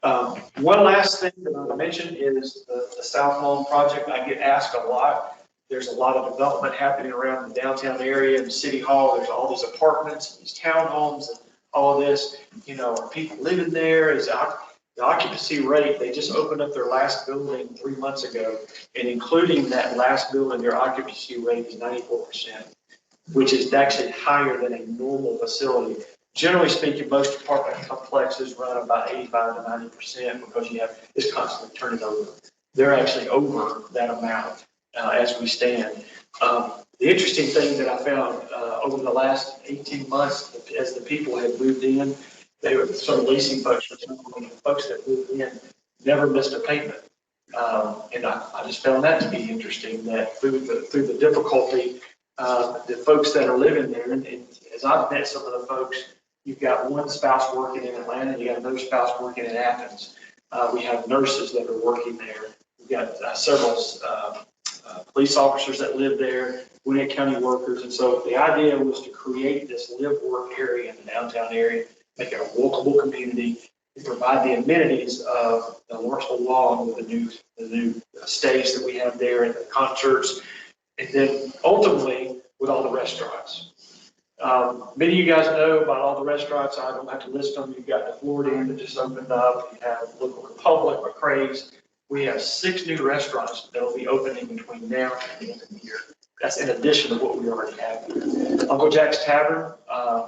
One last thing that I mentioned is the South Lawn project. I get asked a lot. There's a lot of development happening around the downtown area and City Hall. There's all these apartments, these townhomes, and all of this. You know, are people living there? Is the occupancy rate? They just opened up their last building 3 months ago, and including that last building, their occupancy rate is 94%, which is actually higher than a normal facility. Generally speaking, most apartment complexes run about 85 to 90% because it's constantly turning over. They're actually over that amount as we stand. The interesting thing that I found over the last 18 months, as the people had moved in, they were some leasing folks, folks that moved in never missed a payment. And I just found that to be interesting, that through the difficulty, the folks that are living there, and as I've met some of the folks, you've got one spouse working in Atlanta, you got another spouse working in Athens. We have nurses that are working there. We've got several police officers that live there, Gwinnett County workers. And so the idea was to create this live-work area in the downtown area, make it a walkable community, and provide the amenities of the Lawrenceville Lawn with the new stage that we have there and the concerts, and then ultimately with all the restaurants. Many of you guys know about all the restaurants. I don't have to list them. You've got the Florida Inn that just opened up. You have Local Republic, McCrae's. We have 6 new restaurants that will be opening between now and the end of the year. That's in addition to what we already have here. Uncle Jack's Tavern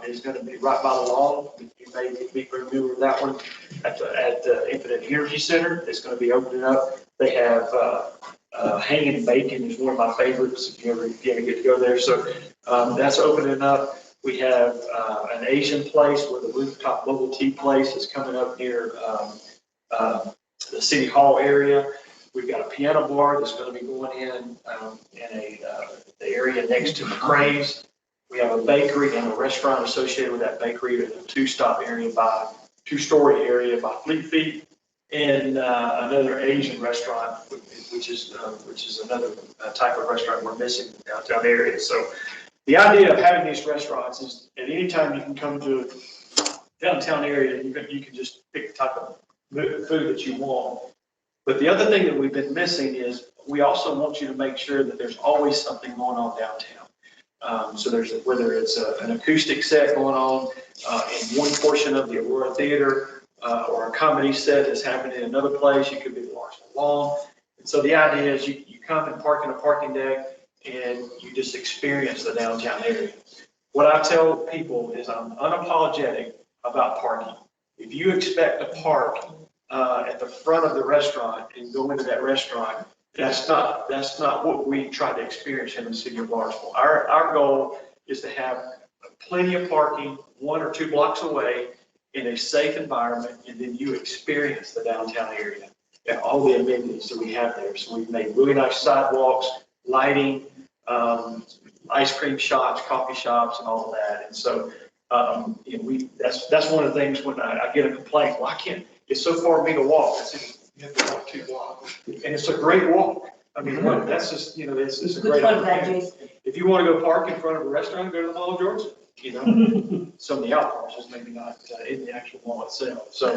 is going to be right by the lawn. You may be familiar with that one at the Infinite Energy Center. It's going to be opening up. They have hanging bacon is one of my favorites if you ever get to go there. So that's opening up. We have an Asian place with a rooftop bubble tea place that's coming up near the City Hall area. We've got a piano bar that's going to be going in the area next to McCrae's. We have a bakery and a restaurant associated with that bakery, and a two-story area by Fleet Feet, and another Asian restaurant, which is another type of restaurant we're missing in the downtown area. So the idea of having these restaurants is at any time you can come to a downtown area, you can just pick the type of food that you want. But the other thing that we've been missing is we also want you to make sure that there's always something going on downtown. So there's whether it's an acoustic set going on in one portion of the Aurora Theater or a comedy set that's happening in another place. It could be the Lawrenceville Lawn. And so the idea is you come and park in a parking deck and you just experience the downtown area. What I tell people is I'm unapologetic about parking. If you expect to park at the front of the restaurant and go into that restaurant, that's not what we try to experience in the city of Lawrenceville. Our goal is to have plenty of parking 1 or 2 blocks away in a safe environment, and then you experience the downtown area and all the amenities that we have there. So we've made really nice sidewalks, lighting, ice cream shops, coffee shops, and all of that. And so that's one of the things when I get a complaint. Well, it's so far for me to walk. I said, you have to walk 2 blocks, and it's a great walk. I mean, that's just it's a great opportunity. If you want to go park in front of a restaurant, go to the Mall of Georgia. Some of the out parcels, maybe not in the actual mall itself. So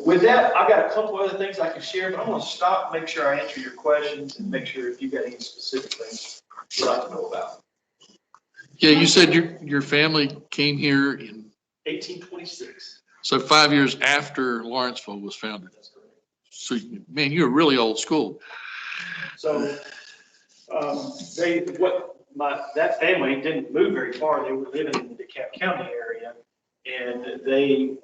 with that, I've got a couple other things I can share, but I'm going to stop, make sure I answer your questions, and make sure if you've got any specific things you'd like to know about. Yeah, you said your family came here in 1826. So 5 years after Lawrenceville was founded. That's correct. So, man, you're really old school. So that family didn't move very far. They were living in the DeKalb County area, and they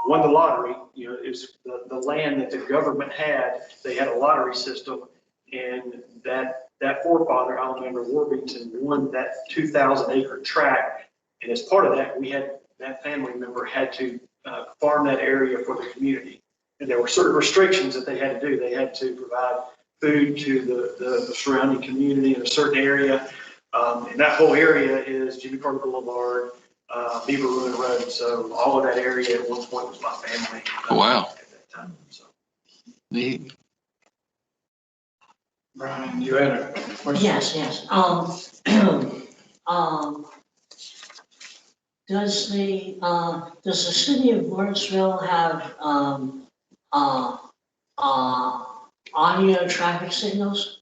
won the lottery. It was the land that the government had. They had a lottery system, and that forefather, Alexander Worthington, won that 2,000-acre tract. And as part of that, that family member had to farm that area for the community. And there were certain restrictions that they had to do. They had to provide food to the surrounding community in a certain area. And that whole area is Jimmy Carter Boulevard, Beaver Ruin Road. So all of that area at one point was my family. Wow. At that time. So. Neat. Brian, you had a question? Yes. Does the city of Lawrenceville have, audio traffic signals?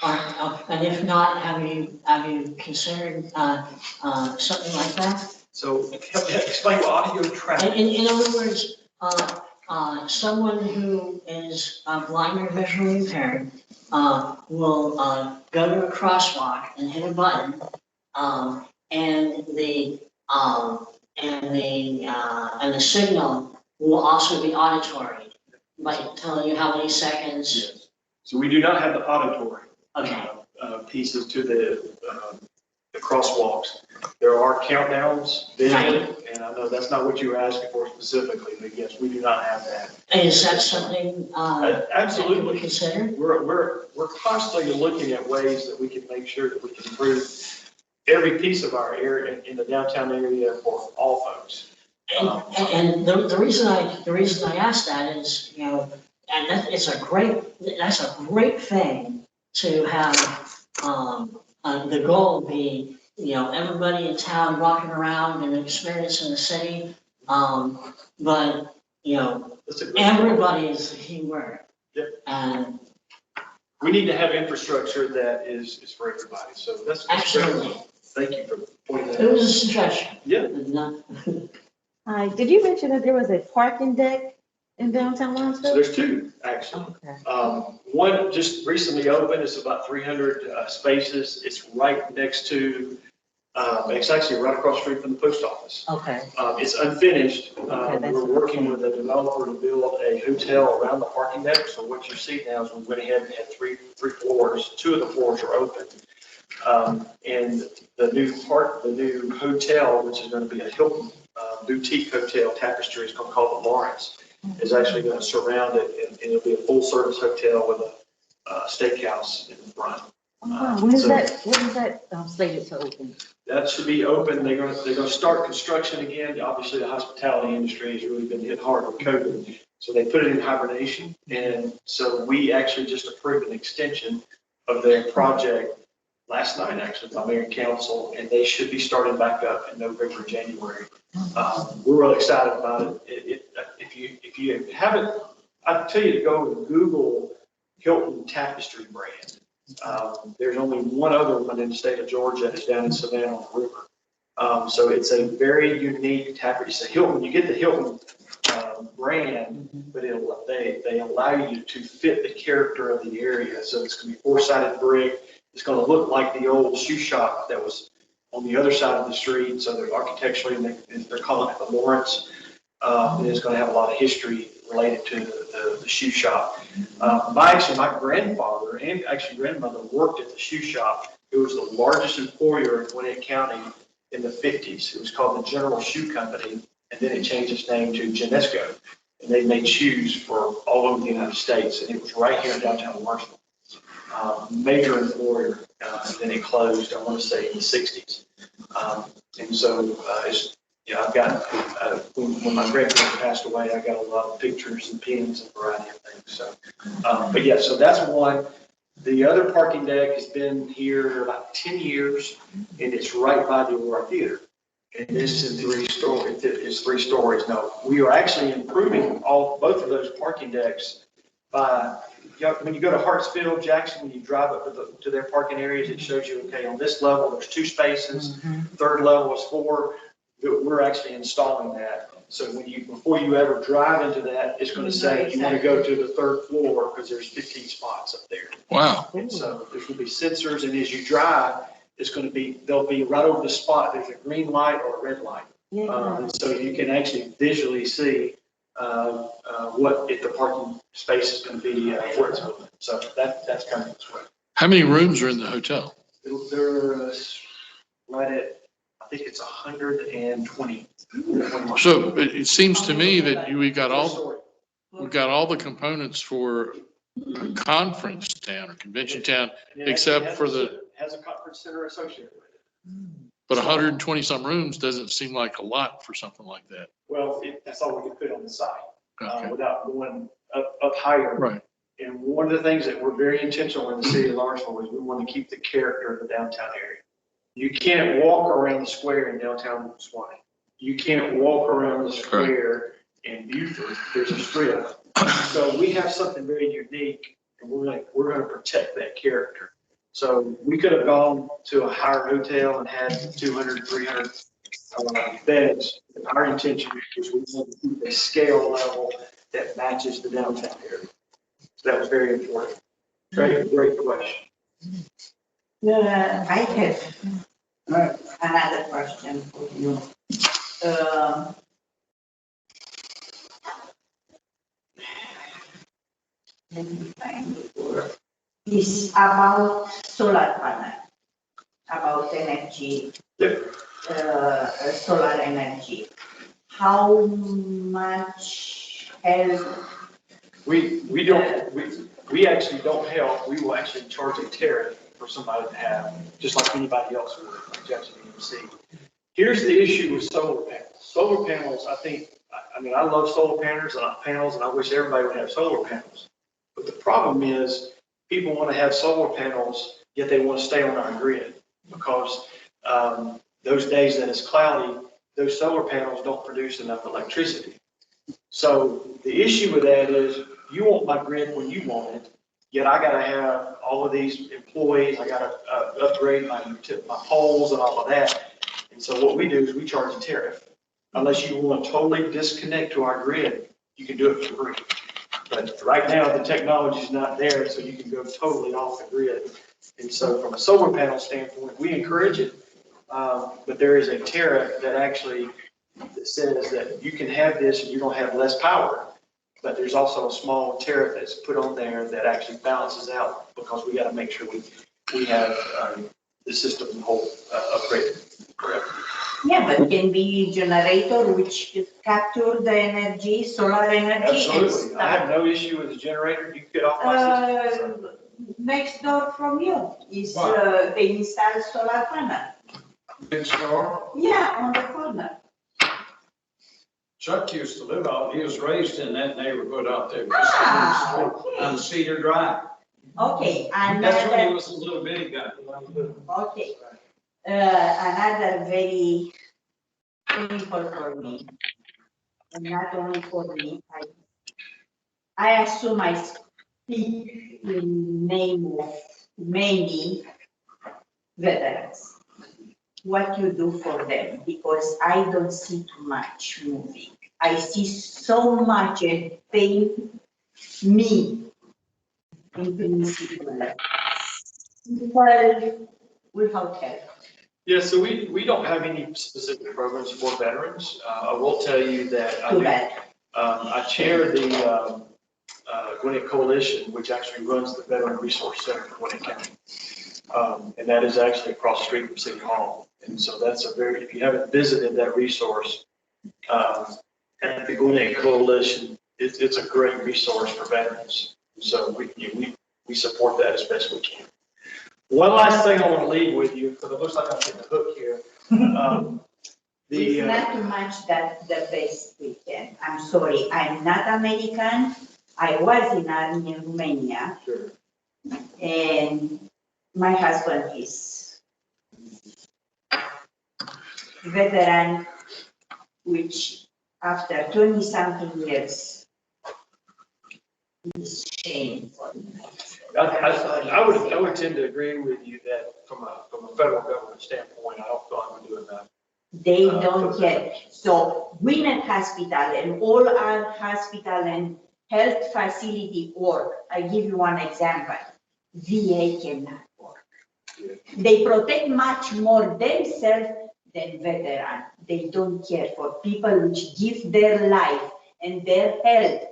And if not, have you considered, something like that? So help me explain what audio traffic. In other words, someone who is blind or visually impaired, will, go to a crosswalk and hit a button, and the signal will also be auditory, like telling you how many seconds. Yes. So we do not have the auditory Okay. pieces to the crosswalks. There are countdowns visually, and I know that's not what you were asking for specifically, but yes, we do not have that. Is that something, that Absolutely. you would consider? We're constantly looking at ways that we can make sure that we can improve every piece of our area in the downtown area for all folks. And the reason I asked that is, you know, and that's a great thing to have, the goal be, you know, everybody in town walking around and experiencing the city. But, you know, everybody is the key word. Yep. And we need to have infrastructure that is for everybody. So that's absolutely. Thank you for pointing that It out. was a suggestion. Yeah. Hi, did you mention that there was a parking deck in downtown So Lawrenceville? there's two, actually. Okay. One just recently opened, it's about 300 spaces. It's right next to, it's actually right across the street from the post office. Okay. It's unfinished. that's- We're working with a developer to build a hotel around the parking deck. So what you see now is we went ahead and had three floors. Two of the floors are open. And the new hotel, which is going to be a Hilton boutique hotel, Tapestry, is going to be called the Lawrence, is actually going to surround it, and it'll be a full service hotel with a steakhouse in the front. When is that slated to open? That should be open. They're going to start construction again. Obviously, the hospitality industry has really been hit hard with COVID. So they put it in hibernation. And so we actually just approved an extension of their project last night, actually, by mayor and council, and they should be starting back up in November, January. We're really excited about it. If you haven't, I'd tell you to go and Google Hilton Tapestry brand. There's only one other one in the state of Georgia, and it's down in Savannah on the river. So it's a very unique tapestry. It's a Hilton. You get the Hilton brand, but they allow you to fit the character of the area. So it's going to be four-sided brick. It's going to look like the old shoe shop that was on the other side of the street. So they're architecturally, and they're calling it the Lawrence. And it's going to have a lot of history related to the shoe shop. My grandfather and actually grandmother worked at the shoe shop. It was the largest employer in Gwinnett County in the 50s. It was called the General Shoe Company, and then it changed its name to Genesco. And they made shoes for all over the United States, and it was right here in downtown Lawrenceville. Major employer, and then it closed, I want to say, in the 60s. And so, I've got, when my grandparents passed away, I got a lot of pictures and pins and a variety of things. So, but yeah, so that's one. The other parking deck has been here about 10 years, and it's right by the Aurora Theater. And this is 3 stories. It's 3 stories. Now, we are actually improving both of those parking decks by, when you go to Hartsfield, Jackson, when you drive up to their parking areas, it shows you, okay, on this level, there's 2 spaces, third level is 4. We're actually installing that. So before you ever drive into that, it's going to say you want to go to the 3rd floor because there's 15 spots up there. Wow. And so there's going to be sensors, and as you drive, they'll be right over the spot. There's a green light or a red light. And so you can actually visually see if the parking space is going to be where it's moving. So that's kind of this way. How many rooms are in the hotel? There's right at, I think it's 120. So it seems to me that we've got all the components for a conference town or convention town, except for has a conference center associated with it. but 120 some rooms doesn't seem like a lot for something like that. Well, that's all we can fit on the site, Okay. without going up higher. Right. And one of the things that we're very intentional in the city of Lawrenceville is we want to keep the character of the downtown area. You can't walk around the square in downtown Swanee. You can't walk around the square in Buford. There's a strip. So we have something very unique, and we're going to protect that character. So we could have gone to a higher hotel and had 200, 300 beds. Our intention is we want to keep a scale level that matches the downtown area. So that was very important. Great question. I have another question for you. Let me find the word. It's about solar panel, about energy, solar energy. How much help? We actually don't help. We will actually charge a tariff for somebody to have, just like anybody else would, like Jackson EMC. Here's the issue with solar panels. Solar panels, I love solar panels and I wish everybody would have solar panels. But the problem is people want to have solar panels, yet they want to stay on our grid because those days that it's cloudy, those solar panels don't produce enough electricity. So the issue with that is you want my grid when you want it, yet I got to have all of these employees. I got to upgrade my poles and all of that. And so what we do is we charge a tariff. Unless you want to totally disconnect to our grid, you can do it for free. But right now, the technology is not there, so you can go totally off the grid. And so from a solar panel standpoint, we encourage it. But there is a tariff that actually says that you can have this and you're going to have less power. But there's also a small tariff that's put on there that actually balances out because we got to make sure we have the system whole upgraded correctly. Yeah, but can be generator which capture the energy, solar energy. Absolutely. I have no issue with the generator. You get off my system. Next door from you is they install solar panel. Next door, Yeah, on the corner. Chuck used to live out, he was raised in that neighborhood out there. Okay. On Cedar Drive. Okay, That's when he another, was a little bitty guy. okay. Another very painful for me, and not only for me, I assume I speak in name of many veterans. What you do for them, because I don't see too much moving. I see so much and pain me in principle. People without help. Yeah, so we don't have any specific programs for veterans. I will tell you that Too bad. I chair the Gwinnett Coalition, which actually runs the Veteran Resource Center for Gwinnett County. And that is actually across the street from City Hall. And so that's if you haven't visited that resource, at the Gwinnett Coalition, it's a great resource for veterans. So we support that as best we can. One last thing I want to leave with you, because it looks like I'm getting the hook here. It's not too much that the best we can. I'm sorry, I'm not American. I was in army in Romania. Sure. And my husband is veteran, which after 20-something years is shameful. I would tend to agree with you that from a federal government standpoint, I don't feel like we're doing that. They don't care. So Gwinnett Hospital and all our hospital and health facility work. I give you one example. VA cannot work. Yeah. They protect much more themselves than veterans. They don't care for people which give their life and their health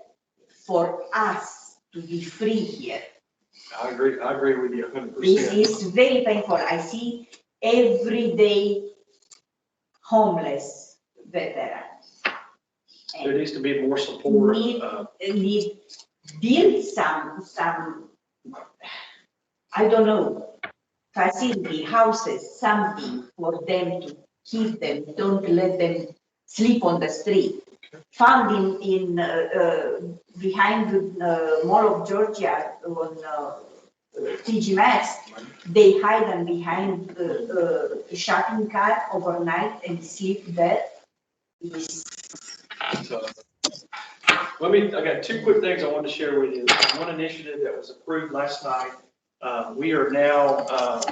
for us to be free here. I agree with you 100%. This is very painful. I see every day homeless veterans. There needs to be more support. Need build some, I don't know, facility, houses, something for them to keep them, don't let them sleep on the street. found in behind the Mall of Georgia on TG Maxx. They hide them behind the shopping cart overnight and sleep there. So, I got two quick things I wanted to share with you. One initiative that was approved last night. We are now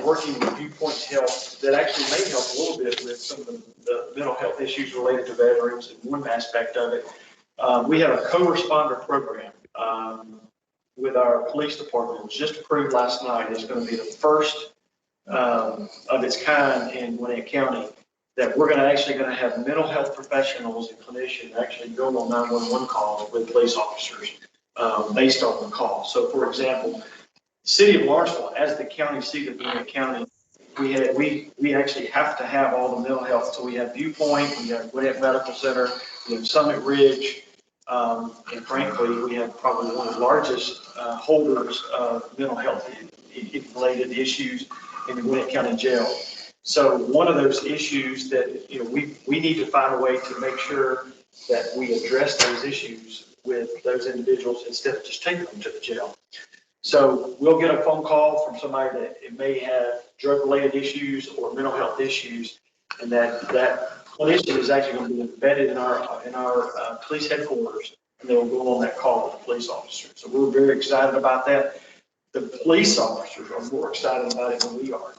working with Viewpoint Health that actually may help a little bit with some of the mental health issues related to veterans and one aspect of it. We have a co-responder program with our police department. It was just approved last night. It's going to be the first of its kind in Gwinnett County that we're actually going to have mental health professionals and clinicians actually go on 911 calls with police officers based on the call. So, for example, City of Lawrenceville, as the county seat of Gwinnett County, we actually have to have all the mental health. So we have Viewpoint, we have Gwinnett Medical Center, we have Summit Ridge, and frankly, we have probably one of the largest holders of mental health related issues in the Gwinnett County Jail. So one of those issues that we need to find a way to make sure that we address those issues with those individuals instead of just taking them to the jail. So we'll get a phone call from somebody that it may have drug-related issues or mental health issues, and that clinician is actually going to be embedded in our police headquarters, and they will go on that call with the police officer. So we're very excited about that. The police officers are more excited about it than we are.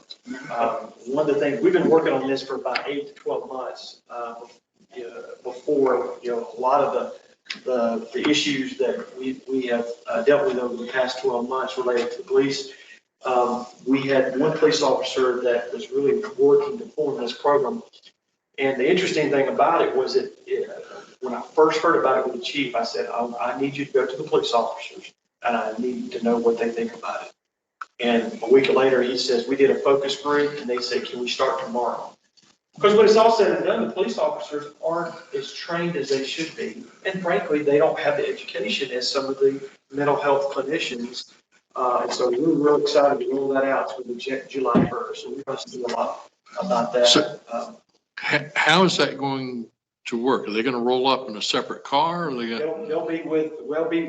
One of the things, we've been working on this for about 8 to 12 months before a lot of the issues that we have dealt with over the past 12 months related to the police. We had one police officer that was really working to form this program. And the interesting thing about it was that when I first heard about it with the chief, I said, I need you to go to the police officers and I need to know what they think about it. And a week later, he says, we did a focus group and they said, can we start tomorrow? Because when it's all said and done, the police officers aren't as trained as they should be. And frankly, they don't have the education as some of the mental health clinicians. And so we're real excited to roll that out through the July 1st. So we're going to do a lot about that. So, how is that going to work? Are they going to roll up in a separate car? Or are they going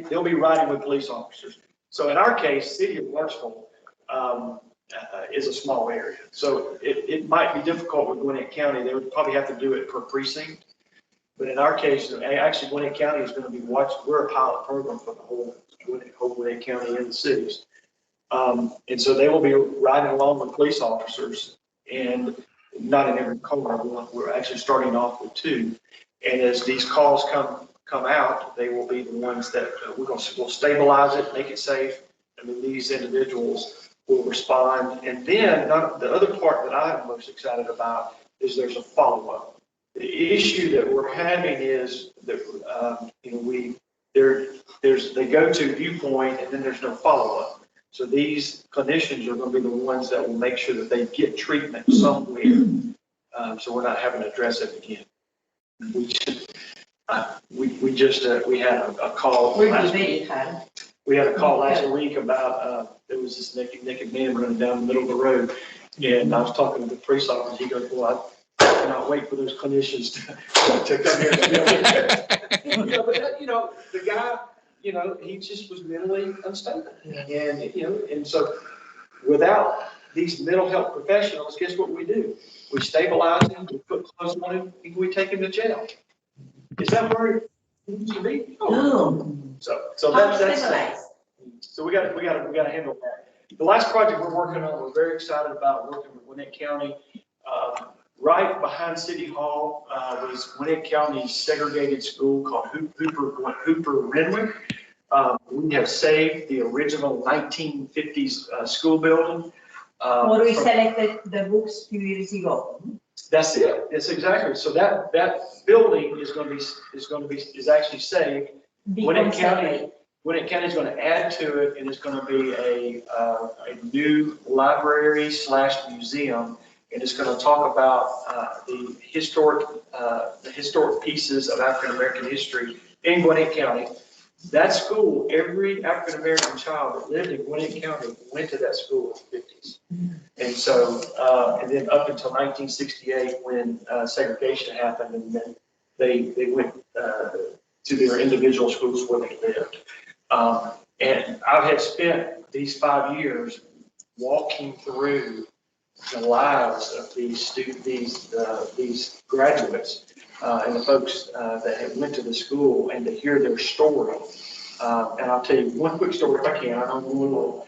They'll be riding with police officers. So in our case, City of Lawrenceville is a small area. So it might be difficult with Gwinnett County. They would probably have to do it per precinct. But in our case, actually Gwinnett County is going to be watched. We're a pilot program for the whole Gwinnett County and the cities. And so they will be riding along with police officers, and not in every car. We're actually starting off with 2. And as these calls come out, they will be the ones that we'll stabilize it, make it safe. And then these individuals will respond. And then the other part that I'm most excited about is there's a follow-up. The issue that we're having is that they go to Viewpoint and then there's no follow-up. So these clinicians are going to be the ones that will make sure that they get treatment somewhere. So we're not having to address it again. We had a call. We had a call last week about there was this naked man running down the middle of the road, and I was talking to the police officer. He goes, "Well, I cannot wait for those clinicians to come here." But the guy, he just was mentally unstable, and so without these mental health professionals, guess what we do? We stabilize him, we put clothes on him, and we take him to jail. Is that where it needs to be? No. So that's so we got to handle that. The last project we're working on, we're very excited about working with Gwinnett County. Right behind City Hall was Gwinnett County's segregated school called Hooper Renwick. We have saved the original 1950s school building. Or we selected the books 2 years ago. That's it. It's exactly. So that building is actually saved. Gwinnett County is going to add to it, and it's going to be a new library / museum, and it's going to talk about the historic pieces of African American history in Gwinnett County. That school, every African American child that lived in Gwinnett County went to that school in the 50s. And so, and then up until 1968 when segregation happened, and then they went to their individual schools where they lived. And I had spent these 5 years walking through the lives of these these graduates and the folks that had went to the school, and to hear their story. And I'll tell you one quick story if I can. I don't know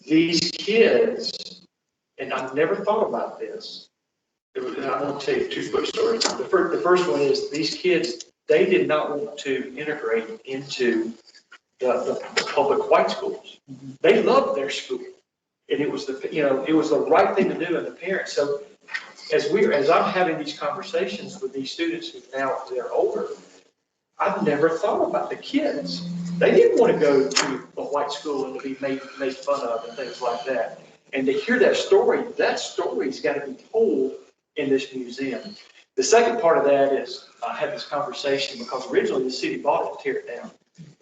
these kids, and I never thought about this. I won't tell you two quick stories. The first one is these kids, they did not want to integrate into the public white schools. They loved their school. And it was it was the right thing to do, and the parents. So as I'm having these conversations with these students who now they're older, I've never thought about the kids. They didn't want to go to a white school and to be made fun of and things like that. And to hear that story's got to be told in this museum. The second part of that is I had this conversation because originally the city bought it to tear it down.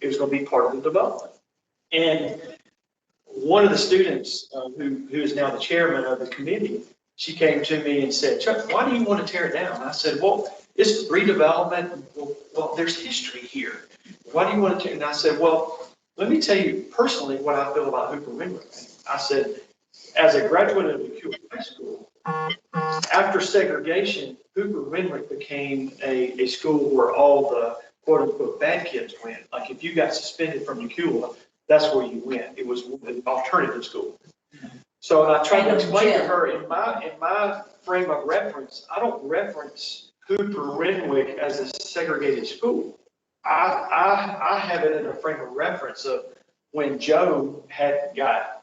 It was going to be part of the development. And one of the students who is now the chairman of the committee, she came to me and said, Chuck, why do you want to tear it down? And I said, well, it's redevelopment. Well, there's history here. Why do you want to tear it? And I said, well, let me tell you personally what I feel about Hooper Winwick. I said, as a graduate of McEwen High School, after segregation, Hooper Winwick became a school where all the quote unquote bad kids went. Like if you got suspended from McEwen, that's where you went. It was an alternative school. So I tried to explain to her in my frame of reference, I don't reference Hooper Winwick as a segregated school. I have it in a frame of reference of when Joe had got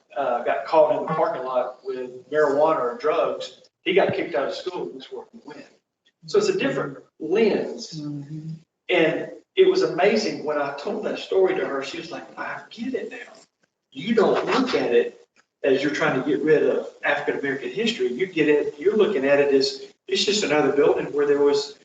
caught in the parking lot with marijuana or drugs, he got kicked out of school. That's where he went. So it's a different lens. And it was amazing when I told that story to her. She was like, I get it now. You don't look at it as you're trying to get rid of African American history. You get it. You're looking at it as it's just another building where there was,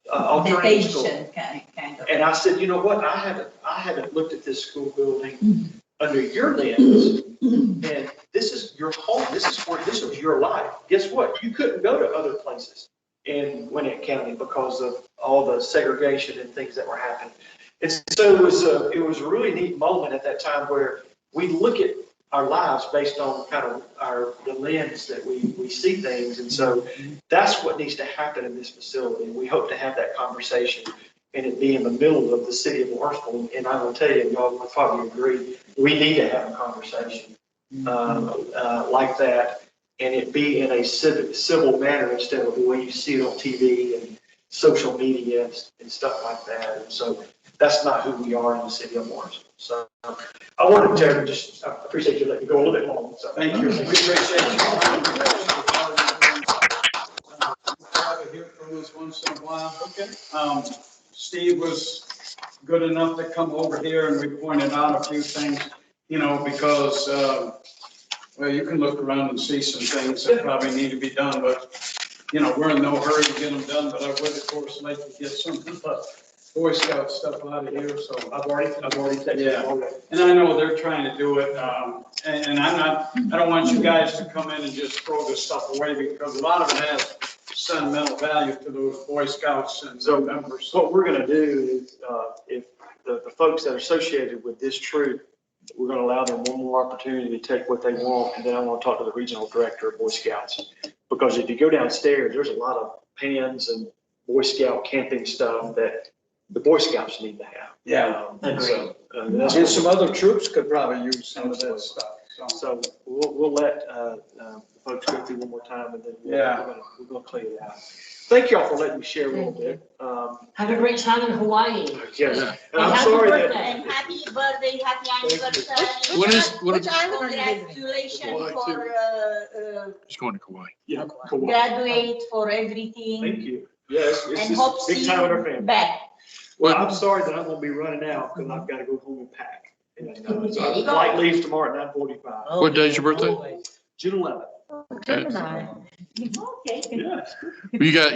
alternative school. Kind of. And I said, you know what? I haven't looked at this school building under your lens. And this is your home. This was your life. Guess what? You couldn't go to other places in Gwinnett County because of all the segregation and things that were happening. And so it was a really neat moment at that time where we look at our lives based on kind of the lens that we see things. And so that's what needs to happen in this facility. And we hope to have that conversation and it be in the middle of the city of Lawrenceville. And I will tell you, y'all will probably agree, we need to have a conversation like that. And it be in a civil manner instead of the way you see it on TV and social media and stuff like that. And so that's not who we are in the city of Lawrenceville. So I wanted to just appreciate you letting me go a little bit long. So Thank you. We appreciate you. Hear from us once in a while. Okay. Steve was good enough to come over here and we pointed out a few things, because well, you can look around and see some things that probably need to be done, but, we're in no hurry to get them done, but I would, of course, like to get some Boy Scout stuff out of here, so. I've already taken it over. And I know they're trying to do it, and I don't want you guys to come in and just throw this stuff away because a lot of it has sentimental value to those Boy Scouts and So members. what we're going to do is, if the folks that are associated with this troop, we're going to allow them one more opportunity to take what they want, and then I'm going to talk to the regional director of Boy Scouts. Because if you go downstairs, there's a lot of pans and Boy Scout camping stuff that the Boy Scouts need to have. Yeah. And so, And some other troops could probably use some of that stuff. So we'll let the folks go through one more time, and then we're gonna clean it out. Thank y'all for letting me share a little bit. Have a great time in Hawaii. Yes, And and I'm happy sorry that. birthday. And happy birthday, happy anniversary. Which island are you visiting? Congratulations Hawaii, for He's going to Kauai. Yeah, cool. graduate, for everything. Thank you. Yes, it's And hope just see big time with our you family. back. Well, I'm sorry that I'm gonna be running out because I've got to go home and pack. And so There you go. flight leaves tomorrow at 9:45. What day is your birthday? June 11th. Gemini. Okay. Yes.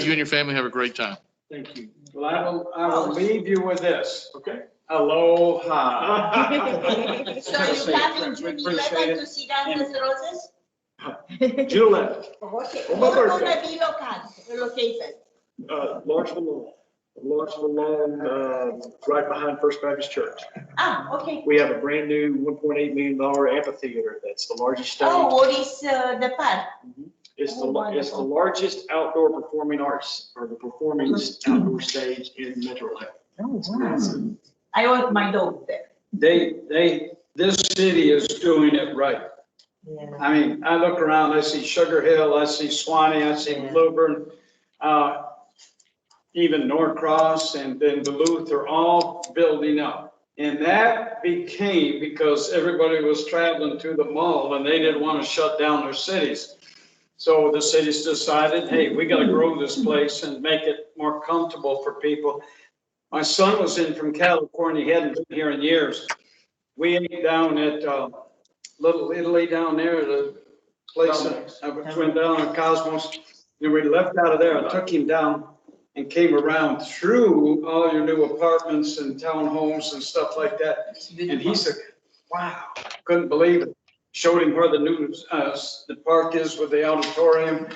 You and your family have a great time. Thank you. Well, I will leave you with this. Okay. Aloha. So you have in June 11 to see Dante's Roses? June 11th. Okay. On my Where birthday. gonna be located? Lawrenceville Lawn, right behind First Baptist Church. Okay. We have a brand new $1.8 million amphitheater. That's the largest stage. Oh, what is the park? It's Oh, the, it's the wonderful. largest outdoor performing arts or the performing outdoor stage in Metro Atlanta. Oh, wow. I want my dog there. This city is doing it right. Yeah. I mean, I look around, I see Sugar Hill, I see Swanee, I see Yeah. Lilburn, even Norcross and then Duluth are all building up. And that became because everybody was traveling to the mall and they didn't want to shut down their cities. So the cities decided, hey, we got to grow this place and make it more comfortable for people. My son was in from California, he hadn't been here in years. We ate down at Little Italy down there, the place I went down on Cosmos. And we left out of there, I took him down and came around through all your new apartments and townhomes and stuff like that. And he said, wow, couldn't believe it. Showed him where the new, the park is with the auditorium.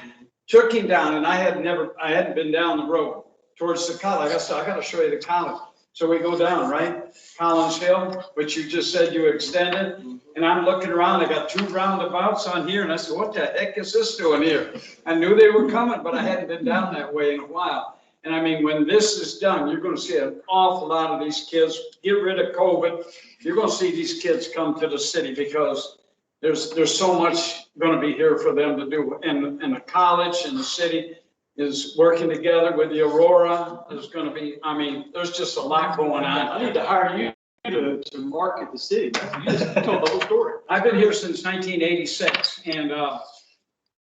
Took him down and I hadn't been down the road towards the college. I said, I gotta show you the college. So we go down, right? Collins Hill, which you just said you extended. And I'm looking around, I got 2 roundabouts on here and I said, what the heck is this doing here? I knew they were coming, but I hadn't been down that way in a while. And I mean, when this is done, you're gonna see an awful lot of these kids, get rid of COVID. You're gonna see these kids come to the city because there's so much gonna be here for them to do. And the college and the city is working together with the Aurora. There's gonna be, I mean, there's just a lot going I on. need to hire you to market the city. You just told the whole story. I've been here since 1986 and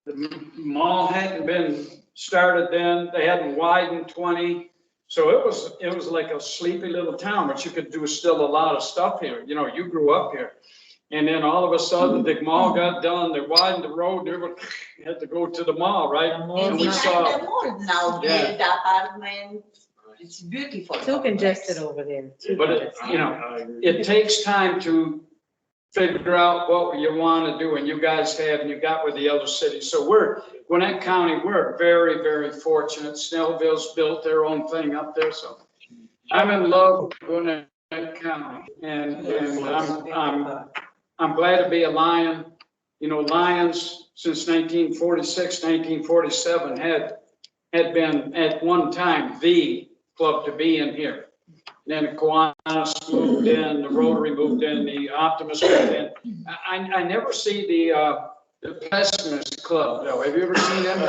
the mall hadn't been started then. They hadn't widened 20. So it was like a sleepy little town, but you could do still a lot of stuff here. You know, you grew up here. And then all of a sudden, the mall got done, they widened the road, everyone had to go to the mall, right? And we we saw- the mall now, Yeah. the apartment, it's beautiful. Too congested over there. Too But it, congested. you know, it takes time to figure out what you want to do, and you guys have, and you got with the other cities. So Gwinnett County, we're very, very fortunate. Snellville's built their own thing up there, so I'm in love with Gwinnett County, and I'm glad to be a Lion. You know, Lions since 1946, 1947 had been at one time the club to be in here. Then the Kiwanis moved in, the Rotary moved in, the Optimist moved in. I never see the Pessimist Club though. Have you ever seen them?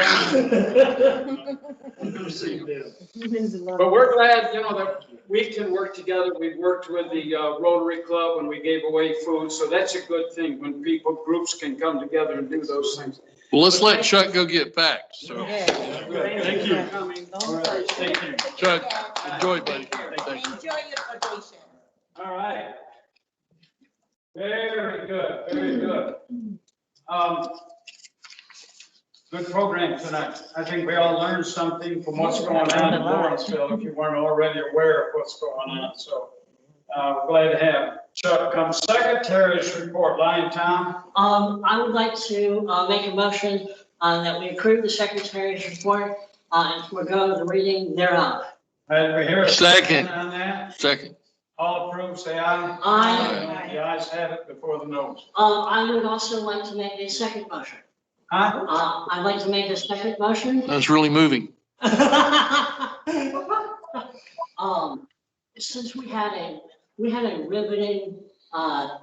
But we're glad, you know, that we can work together. We've worked with the Rotary Club when we gave away food. So that's a good thing when groups can come together and do those things. Well, let's let Chuck go get back. So Yeah. Thank you for coming. All right, thank you. Chuck, enjoy, buddy. Thank you. Enjoy your vacation. All right. Very good, very good. Good program tonight. I think we all learned something from what's going on in Lawrenceville, if you weren't already aware of what's going on. So glad to have Chuck come. Secretary's report, Liontown. I would like to make a motion that we approve the secretary's report and forego the reading thereof. And we hear a Second. on that. Second. All approved, say aye. Aye. The ayes have it before the nose. I would also like to make a second motion. Huh? I'd like to make a second motion. That's really moving. Since we had a riveting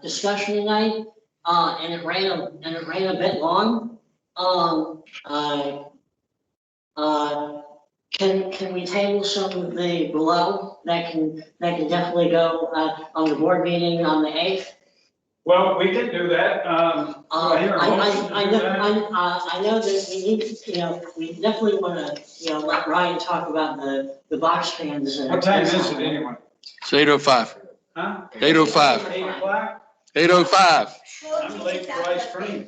discussion tonight, and it ran a bit long. Can we table some of the below that can definitely go on the board meeting on the 8th? Well, we can do that. Do I hear a motion to do that? I know that we need, you know, we definitely want to, you know, let Ryan talk about the box fans. What time is it anyway? It's 8:05. Huh? 8:05. 8:00? 8:05. I'm late for ice cream.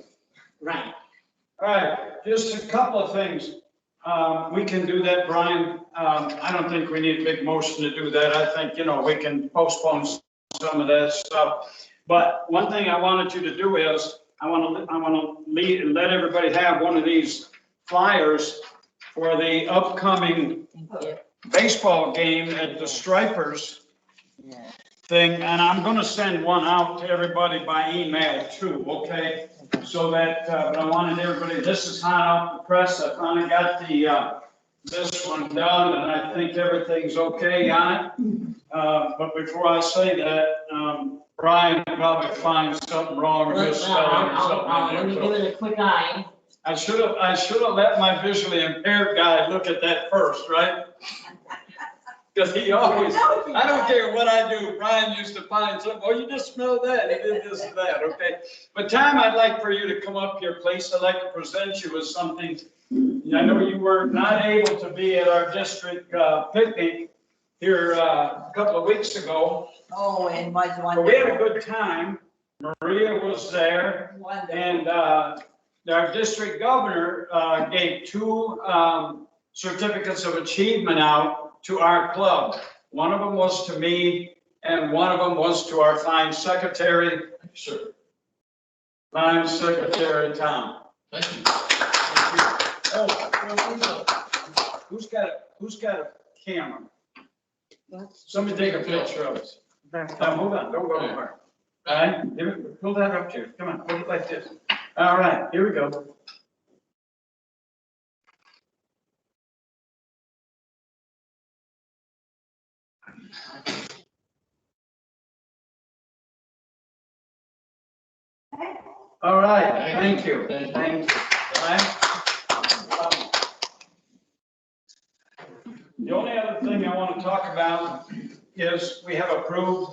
Right. All right, just a couple of things. We can do that, Brian. I don't think we need a big motion to do that. I think, you know, we can postpone some of that stuff. But one thing I wanted you to do is, I want to let everybody have one of these flyers for the upcoming baseball game at the Stripers thing, and I'm gonna send one out to everybody by email too, okay? So that, but I wanted everybody, this is hot off the press, I finally got the, this one done, and I think everything's okay on it. But before I say that, Brian probably finds something wrong or misspelling or something Let in me there. give So it a quick eye. I should have let my visually impaired guy look at that first, right? Because he always, I don't care what I do, Brian used to find something, oh, you just smell that, he did this and that, okay? But Tom, I'd like for you to come up here, please. I'd like to present you with something. I know you were not able to be at our district picnic here a couple of weeks ago, Oh, and was but we had a wonderful. good time. Maria was there, Wonderful. and our district governor gave 2 certificates of achievement out to our club. One of them was to me, and one of them was to our fine secretary, sir. Fine Secretary Tom. Thank you. Oh, who's got a camera? Somebody take a picture of us. Now, hold on, don't go anywhere. All right, pull that up here. Come on, hold it like this. All right, here we go. All right, thank you. Thank you. All right. The only other thing I want to talk about is we have approved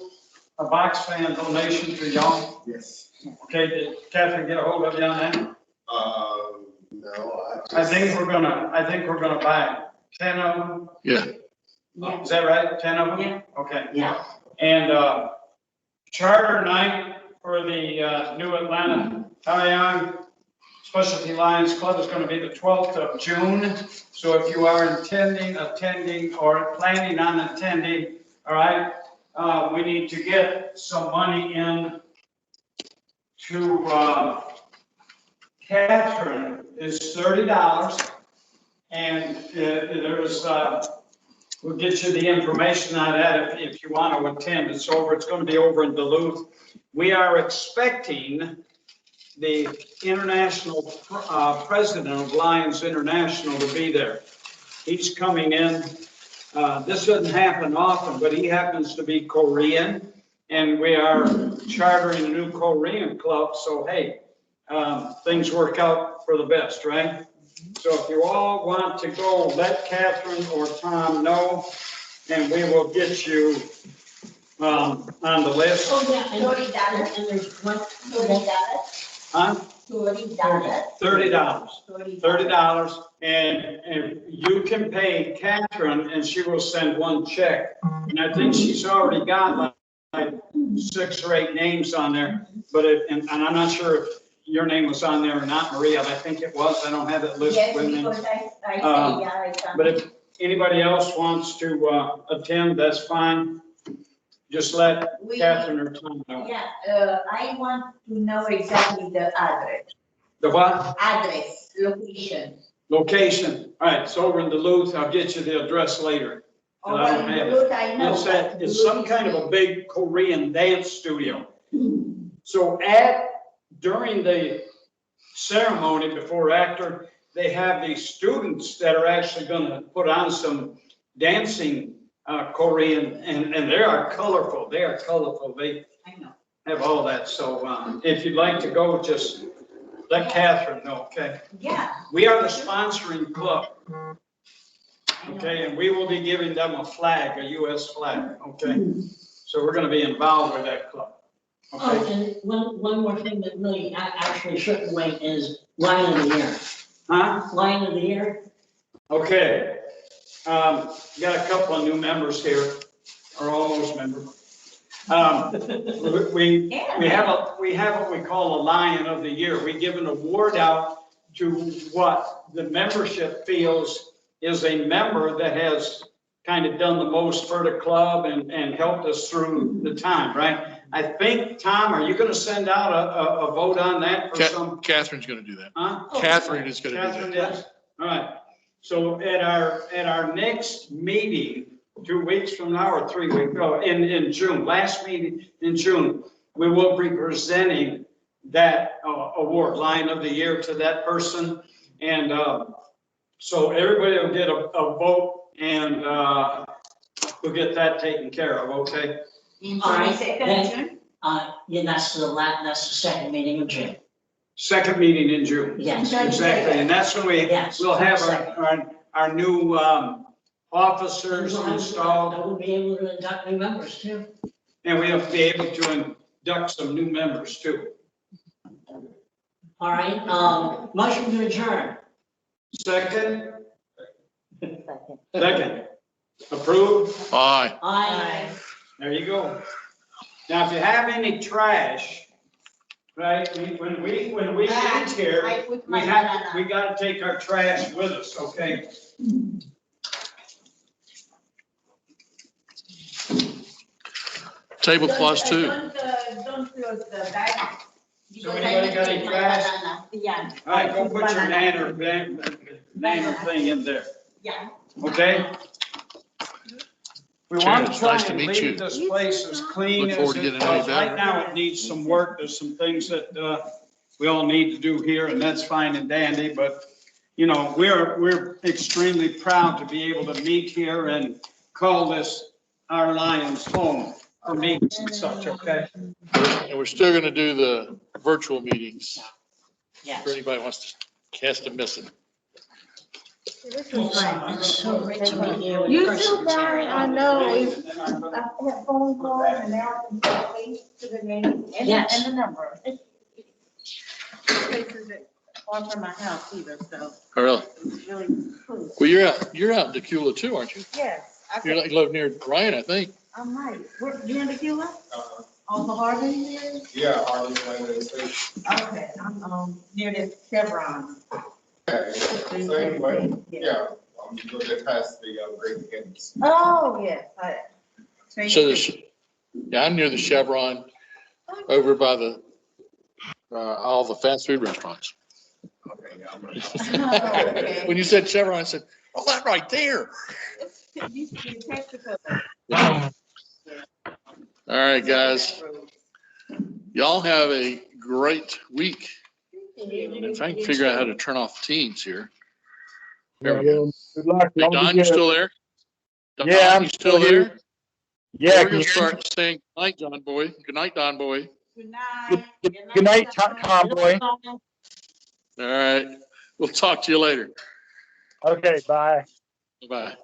a box fan donation to y'all. Yes. Okay, did Kathryn get a hold of you on that? No, I think we're gonna buy 10 of them. Yeah. Is that right? 10 of them? Yeah. Okay. Yeah. And charter night for the New Atlanta Young Specialty Lions Club is going to be the 12th of June. So if you are attending, or planning on attending, all right, we need to get some money in to Kathryn is $30. And there's, we'll get you the information on that if you want to attend. It's going to be over in Duluth. We are expecting the international president of Lions International to be there. He's coming in. This doesn't happen often, but he happens to be Korean, and we are chartering a new Korean club. So, hey, things work out for the best, right? So if you all want to go, let Kathryn or Tom know, and we will get you on the list. Oh, yeah, and $40. and there's one, $40. Huh? $40. $30, and you can pay Kathryn, and she will send one check. And I think she's already got like 6 or 8 names on there, but and I'm not sure if your name was on there or not, Maria, but I think it was. I don't have it listed Yes, with me. because I say, yeah, I can. But if anybody else wants to attend, that's fine. Just let Kathryn or Tom know. Yeah, I want to know exactly the address. The what? Address, location. Location. All right, it's over in Duluth. I'll get you the address later. Oh, I don't in have it. Duluth, I know. It's some kind of a big Korean dance studio. Hmm. So during the ceremony, before or after, they have these students that are actually gonna put on some dancing Korean, and they are colorful. They are colorful. They I know. have all that. So if you'd like to go, just let Kathryn know, okay? Yeah. We are the sponsoring club, I know. okay? And we will be giving them a flag, a US flag, okay? So we're gonna be involved with that club, Oh, okay? and one more thing that really actually shouldn't wait is Lion of the Year. Huh? Lion of the Year. Okay. Got a couple of new members here, or almost members. We have what we call a Lion of the Year. We give an award out to what the membership feels is a member that has kind of done the most for the club and helped us through the time, right? I think, Tom, are you going to send out a vote on that for some? Kathryn's gonna do that. Huh? Kathryn is gonna do Kathryn that. is? All right. So at our next meeting, 2 weeks from now or 3 weeks, no, in June, last meeting in June, we will be presenting that award, Lion of the Year, to that person. And so everybody will get a vote, and we'll get that taken care of, okay? All right, then, yeah, that's the second meeting of June. Second meeting in June. Yes. Exactly, and that's when Yes. we'll have our new officers And installed, we'll be able to induct new members too. and we'll be able to induct some new members too. All right, motion to adjourn. Second? Second. Approved? Aye. Aye. There you go. Now, if you have any trash, right, when we leave here, we gotta take our trash with us, okay? Tablecloths too. Don't close the bag. So anybody got any trash? Yeah. All right, go put your banner thing in there, Yeah. okay? We Sure, want to it's try nice to and meet you. leave this place as clean Look as forward to it getting any was. better. Right now, it needs some work. There's some things that we all need to do here, and that's fine and dandy, but, you know, we're extremely proud to be able to meet here and call this our Lions home for meetings and such, okay? And we're still gonna do the virtual meetings Yes. for anybody who wants to cast a message. It's so great to meet you in You person, too, Brian, I Terry. know, it's, I have phone calls and now I can get face to the name and, Yes. and the number. Places that far from my house either, so Oh, really? it's really cool. Well, you're out in Decula too, aren't you? Yes, You live near Ryan, I think. I'm right. You're in the Cuba? On the Harvey there? Yeah, Harley, Plain State. Okay, I'm, near the Chevron. Yeah, same way, yeah, I'm going to pass the Great Games. Oh, yes. So there's, yeah, I'm near the Chevron over by the, all the fast food restaurants. Okay, yeah, I'm Oh, okay. When you said Chevron, I said, oh, that right there. Used to be Texaco. All right, guys. Y'all have a great week. If I can figure out how to turn off the teams here. There we go. Good luck. Hey, Don, you still there? Don, Yeah, I'm you still still here? Yeah. We're gonna start saying good night, Don boy. Good night, Don boy. Good night. Good night, Convoy. All right. We'll talk to you later. Okay, bye. Bye.